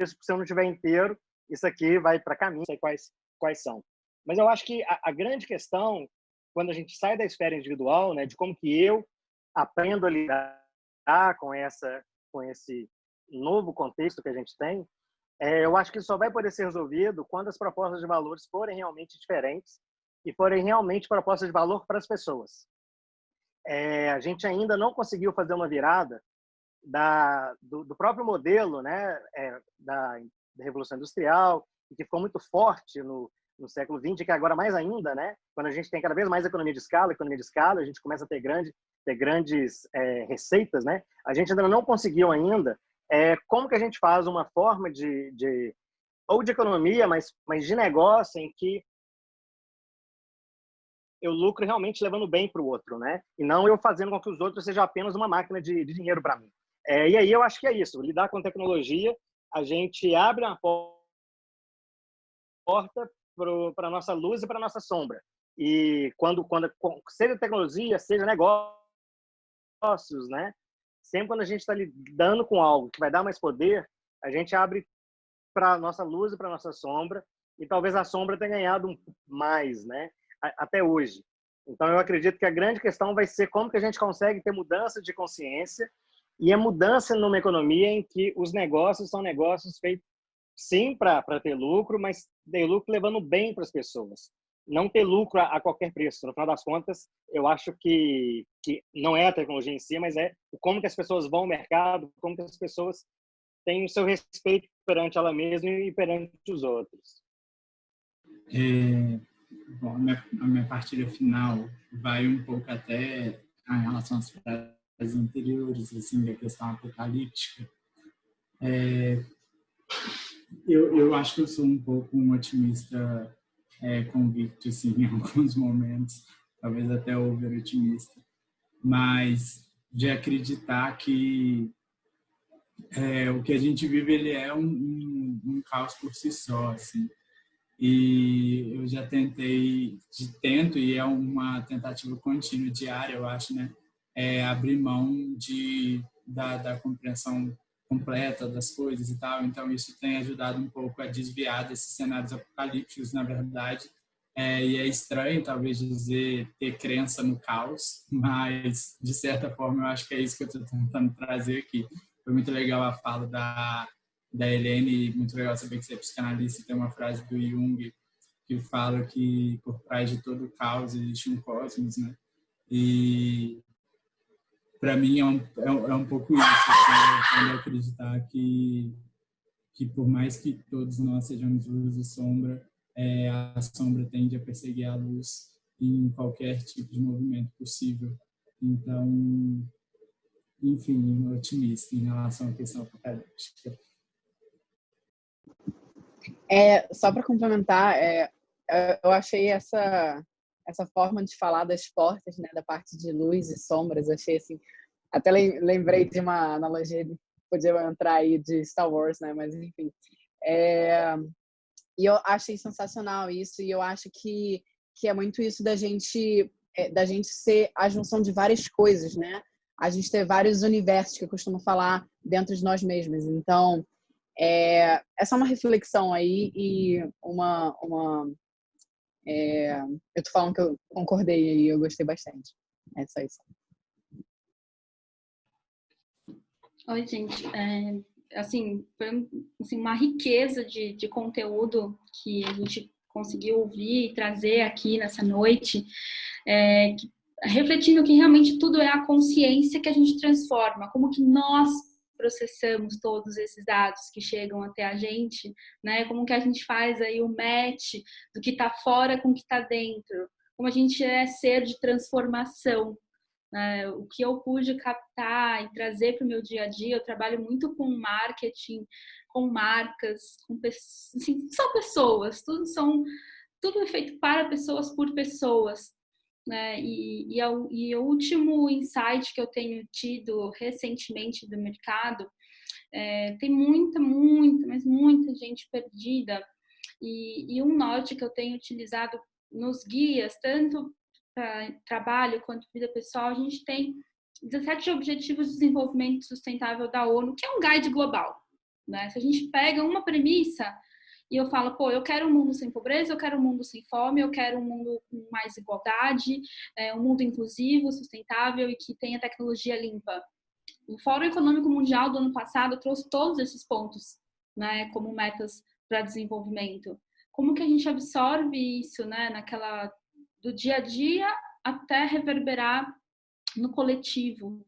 Se eu não estiver inteiro, isso aqui vai para caminho, não sei quais são. Mas eu acho que a grande questão, quando a gente sai da esfera individual, né, de como que eu aprendo a lidar com esse novo contexto que a gente tem, eu acho que só vai poder ser resolvido quando as propostas de valores forem realmente diferentes e forem realmente propostas de valor para as pessoas. A gente ainda não conseguiu fazer uma virada do próprio modelo, né, da Revolução Industrial, que ficou muito forte no no século XX, que agora mais ainda, né? Quando a gente tem cada vez mais economia de escala, a gente começa a ter grandes receitas, né? A gente ainda não conseguiu ainda como que a gente faz uma forma ou de economia, mas de negócio em que eu lucro realmente levando bem para o outro, né? E não eu fazendo com que os outros sejam apenas uma máquina de dinheiro para mim. E aí eu acho que é isso. Lidar com tecnologia, a gente abre uma porta para a nossa luz e para a nossa sombra. E quando seja tecnologia, seja negócios, né? Sempre quando a gente está lidando com algo que vai dar mais poder, a gente abre para a nossa luz e para a nossa sombra. E talvez a sombra tenha ganhado mais, né? Até hoje. Então, eu acredito que a grande questão vai ser como que a gente consegue ter mudança de consciência e a mudança numa economia em que os negócios são negócios feitos, sim, para ter lucro, mas ter lucro levando bem para as pessoas. Não ter lucro a qualquer preço. No final das contas, eu acho que não é a tecnologia em si, mas é como que as pessoas vão ao mercado, como que as pessoas têm o seu respeito perante ela mesma e perante os outros. Bom, a minha partilha final vai um pouco até em relação às frases anteriores, assim, da questão apocalíptica. Eu acho que eu sou um pouco um otimista convicto, assim, em alguns momentos, talvez até over-otimista, mas de acreditar que o que a gente vive ele é um caos por si só, assim. E eu já tento, e é uma tentativa contínua, diária, eu acho, né? Abrir mão da compreensão completa das coisas e tal. Então, isso tem ajudado um pouco a desviar desses cenários apocalípticos, na verdade. E é estranho, talvez, dizer ter crença no caos, mas, de certa forma, eu acho que é isso que eu estou tentando trazer aqui. Foi muito legal a fala da Helene, muito legal saber que você é psicanalista, e tem uma frase do Jung que fala que por trás de todo caos existe um cosmos, né? E para mim é um pouco isso, assim, quando eu acreditar que por mais que todos nós sejamos luz e sombra, a sombra tende a perseguir a luz em qualquer tipo de movimento possível. Então, enfim, otimista em relação à questão apocalíptica. Só para complementar, eu achei essa forma de falar das portas, né, da parte de luz e sombras, achei assim, até lembrei de uma analogia, podia entrar aí de Star Wars, né, mas enfim. E eu achei sensacional isso, e eu acho que é muito isso da gente ser a junção de várias coisas, né? A gente ter vários universos, que eu costumo falar, dentro de nós mesmos. Então, é só uma reflexão aí e eu tô falando que eu concordei e eu gostei bastante. É só isso. Oi, gente. Assim, foi uma riqueza de conteúdo que a gente conseguiu ouvir e trazer aqui nessa noite, refletindo que realmente tudo é a consciência que a gente transforma, como que nós processamos todos esses dados que chegam até a gente, né? Como que a gente faz aí o match do que está fora com o que está dentro, como a gente é ser de transformação. O que eu pude captar e trazer para o meu dia a dia, eu trabalho muito com marketing, com marcas, assim, são pessoas, tudo é feito para pessoas, por pessoas, né? E o último insight que eu tenho tido recentemente do mercado, tem muita gente perdida, e um norte que eu tenho utilizado nos guias, tanto para trabalho quanto vida pessoal, a gente tem 17 Objetivos de Desenvolvimento Sustentável da ONU, que é um guide global, né? Se a gente pega uma premissa e eu falo, eu quero um mundo sem pobreza, eu quero um mundo sem fome, eu quero um mundo com mais igualdade, um mundo inclusivo, sustentável e que tenha tecnologia limpa. O Fórum Econômico Mundial do ano passado trouxe todos esses pontos, né, como metas para desenvolvimento. Como que a gente absorve isso, né, do dia a dia até reverberar no coletivo?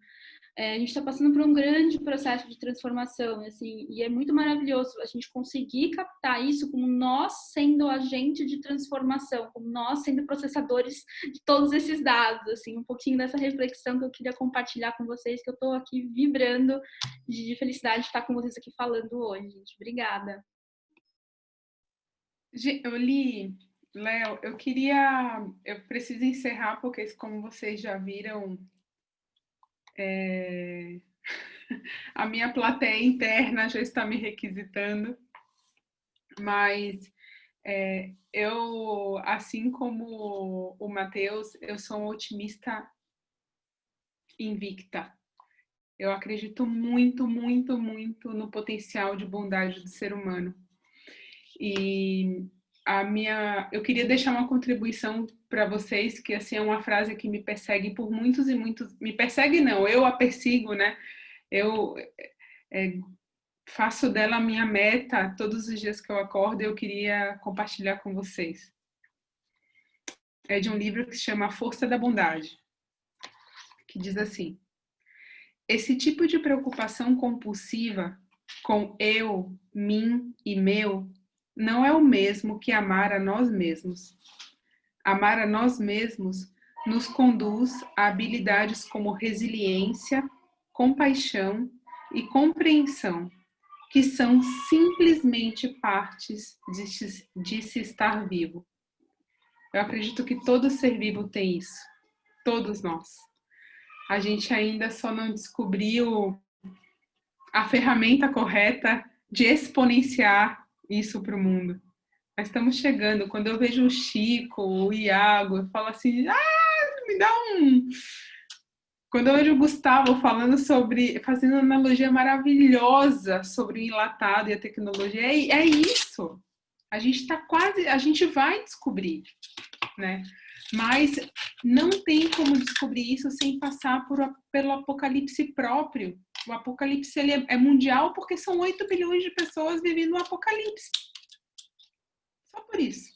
a gente está passando por um grande processo de transformação, assim, e é muito maravilhoso a gente conseguir captar isso como nós sendo agente de transformação, como nós sendo processadores de todos esses dados, assim, um pouquinho dessa reflexão que eu queria compartilhar com vocês, que eu estou aqui vibrando de felicidade de estar com vocês aqui falando hoje, gente. Obrigada. Eu li, Léo, eu preciso encerrar, porque como vocês já viram, a minha plateia interna já está me requisitando, mas eu, assim como o Matheus, eu sou uma otimista invicta. Eu acredito muito, muito, muito no potencial de bondade do ser humano. E eu queria deixar uma contribuição para vocês, que assim é uma frase que me persegue por muitos e muitos... Me persegue não, eu a persigo, né? Eu faço dela a minha meta todos os dias que eu acordo, e eu queria compartilhar com vocês. É de um livro que se chama A Força da Bondade, que diz assim: esse tipo de preocupação compulsiva com eu, mim e meu não é o mesmo que amar a nós mesmos. Amar a nós mesmos nos conduz a habilidades como resiliência, compaixão e compreensão, que são simplesmente partes de se estar vivo. Eu acredito que todo ser vivo tem isso. Todos nós. A gente ainda só não descobriu a ferramenta correta de exponenciar isso para o mundo. Mas estamos chegando. Quando eu vejo o Chico, o Iago, eu falo assim, me dá um... Quando eu vejo o Gustavo fazendo uma analogia maravilhosa sobre o enlatado e a tecnologia, é isso. A gente vai descobrir, né? Mas não tem como descobrir isso sem passar pelo apocalipse próprio. O apocalipse ele é mundial porque são 8 bilhões de pessoas vivendo o apocalipse. Só por isso.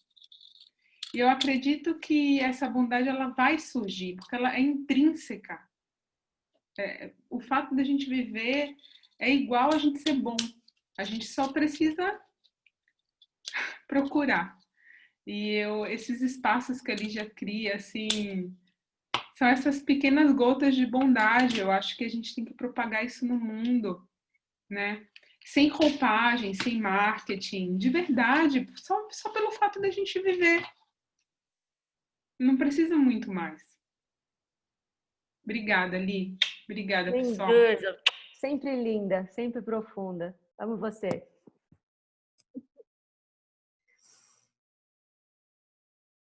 E eu acredito que essa bondade ela vai surgir, porque ela é intrínseca. O fato da gente viver é igual a gente ser bom. A gente só precisa procurar. E esses espaços que a Lígia cria, assim, são essas pequenas gotas de bondade. Eu acho que a gente tem que propagar isso no mundo, né? Sem roupagem, sem marketing, de verdade, só pelo fato da gente viver. Não precisa muito mais. Obrigada, Li. Obrigada, pessoal. Beijo. Sempre linda, sempre profunda. Amo você.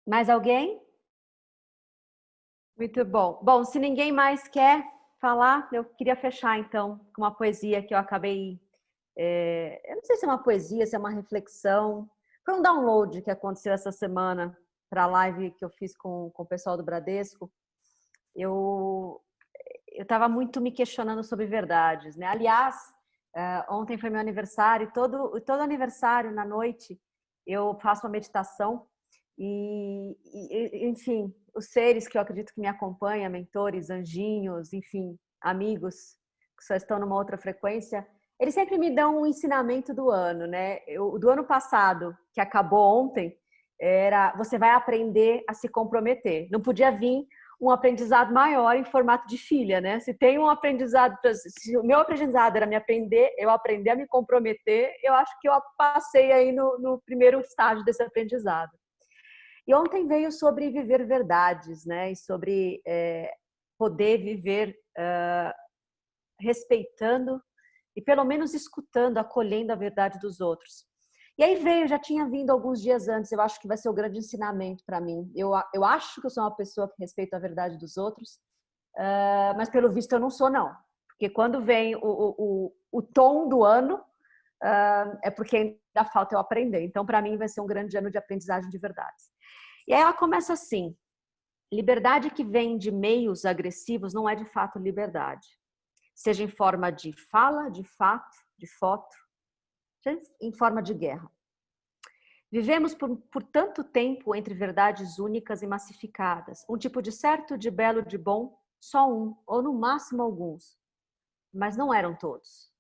Mais alguém? Muito bom. Bom, se ninguém mais quer falar, eu queria fechar então com uma poesia que eu acabei... eu não sei se é uma poesia, se é uma reflexão. Foi um download que aconteceu essa semana para a live que eu fiz com o pessoal do Bradesco. Eu estava muito me questionando sobre verdades, né? Aliás, ontem foi meu aniversário, todo aniversário na noite eu faço uma meditação e, enfim, os seres que eu acredito que me acompanham, mentores, anjinhos, enfim, amigos que só estão numa outra frequência, eles sempre me dão um ensinamento do ano, né? Do ano passado, que acabou ontem, era você vai aprender a se comprometer. Não podia vir um aprendizado maior em formato de filha, né? Se tem um aprendizado, se o meu aprendizado era eu aprender a me comprometer, eu acho que eu passei aí no primeiro estágio desse aprendizado. E ontem veio sobre viver verdades, né? E sobre poder viver respeitando e pelo menos escutando, acolhendo a verdade dos outros. E aí já tinha vindo alguns dias antes, eu acho que vai ser o grande ensinamento para mim. Eu acho que eu sou uma pessoa que respeita a verdade dos outros, mas pelo visto eu não sou, não. Porque quando vem o tom do ano, é porque ainda falta eu aprender. Então, para mim, vai ser um grande ano de aprendizagem de verdades. E aí ela começa assim: liberdade que vem de meios agressivos não é de fato liberdade. Seja em forma de fala, de fato, de foto, em forma de guerra. Vivemos por tanto tempo entre verdades únicas e massificadas. Um tipo de certo, de belo, de bom, só um, ou no máximo alguns. mas não eram todos.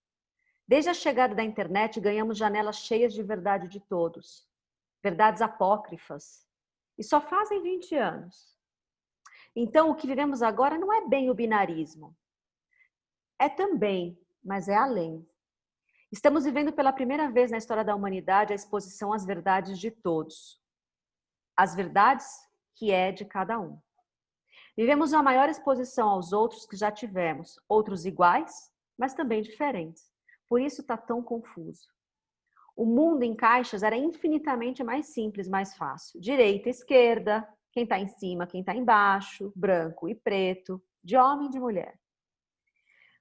Desde a chegada da internet, ganhamos janelas cheias de verdade de todos, verdades apócrifas, e só fazem 20 anos. Então, o que vivemos agora não é bem o binarismo. É também, mas é além. Estamos vivendo pela primeira vez na história da humanidade a exposição às verdades de todos. As verdades que é de cada um. Vivemos uma maior exposição aos outros que já tivemos, outros iguais, mas também diferentes. Por isso está tão confuso. O mundo em caixas era infinitamente mais simples, mais fácil. Direita, esquerda, quem está em cima, quem está embaixo, branco e preto, de homem e de mulher.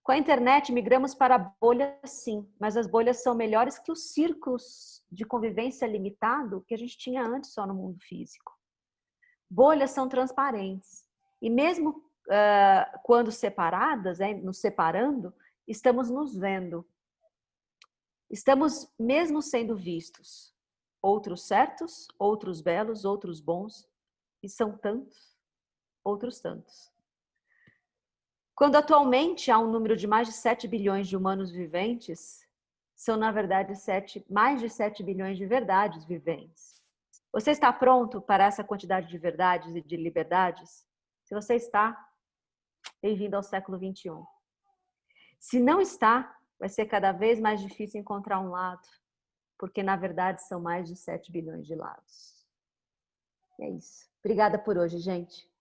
Com a internet, migramos para bolhas, sim, mas as bolhas são melhores que os círculos de convivência limitado que a gente tinha antes só no mundo físico. Bolhas são transparentes. E mesmo quando separadas, nos separando, estamos nos vendo. Estamos mesmo sendo vistos. Outros certos, outros belos, outros bons. E são tantos, outros tantos. Quando atualmente há um número de mais de 7 bilhões de humanos viventes, são na verdade mais de 7 bilhões de verdades viventes. Você está pronto para essa quantidade de verdades e de liberdades? Se você está, bem-vindo ao século XXI. Se não está, vai ser cada vez mais difícil encontrar um lado, porque na verdade são mais de 7 bilhões de lados. É isso. Obrigada por hoje, gente.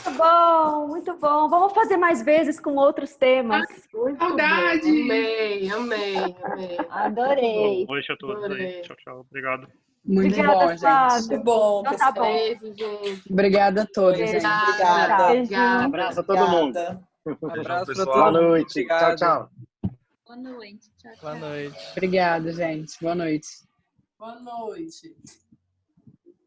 Muito bom, muito bom. Vamos fazer mais vezes com outros temas. Ai, saudade! Amei. Adorei. Boa noite a todos aí. Tchau, tchau. Obrigado. Muito Obrigada, bom, Flávio. gente. Muito bom, Então tá pessoal. bom. Obrigada a todos, Beijo. gente. Obrigada. Obrigada. Abraço a todo mundo. Abraço pra pessoal. Boa todo mundo. noite. Obrigado. Tchau, tchau. Boa noite. Tchau, tchau. Boa noite. Obrigada, gente. Boa noite. Boa noite.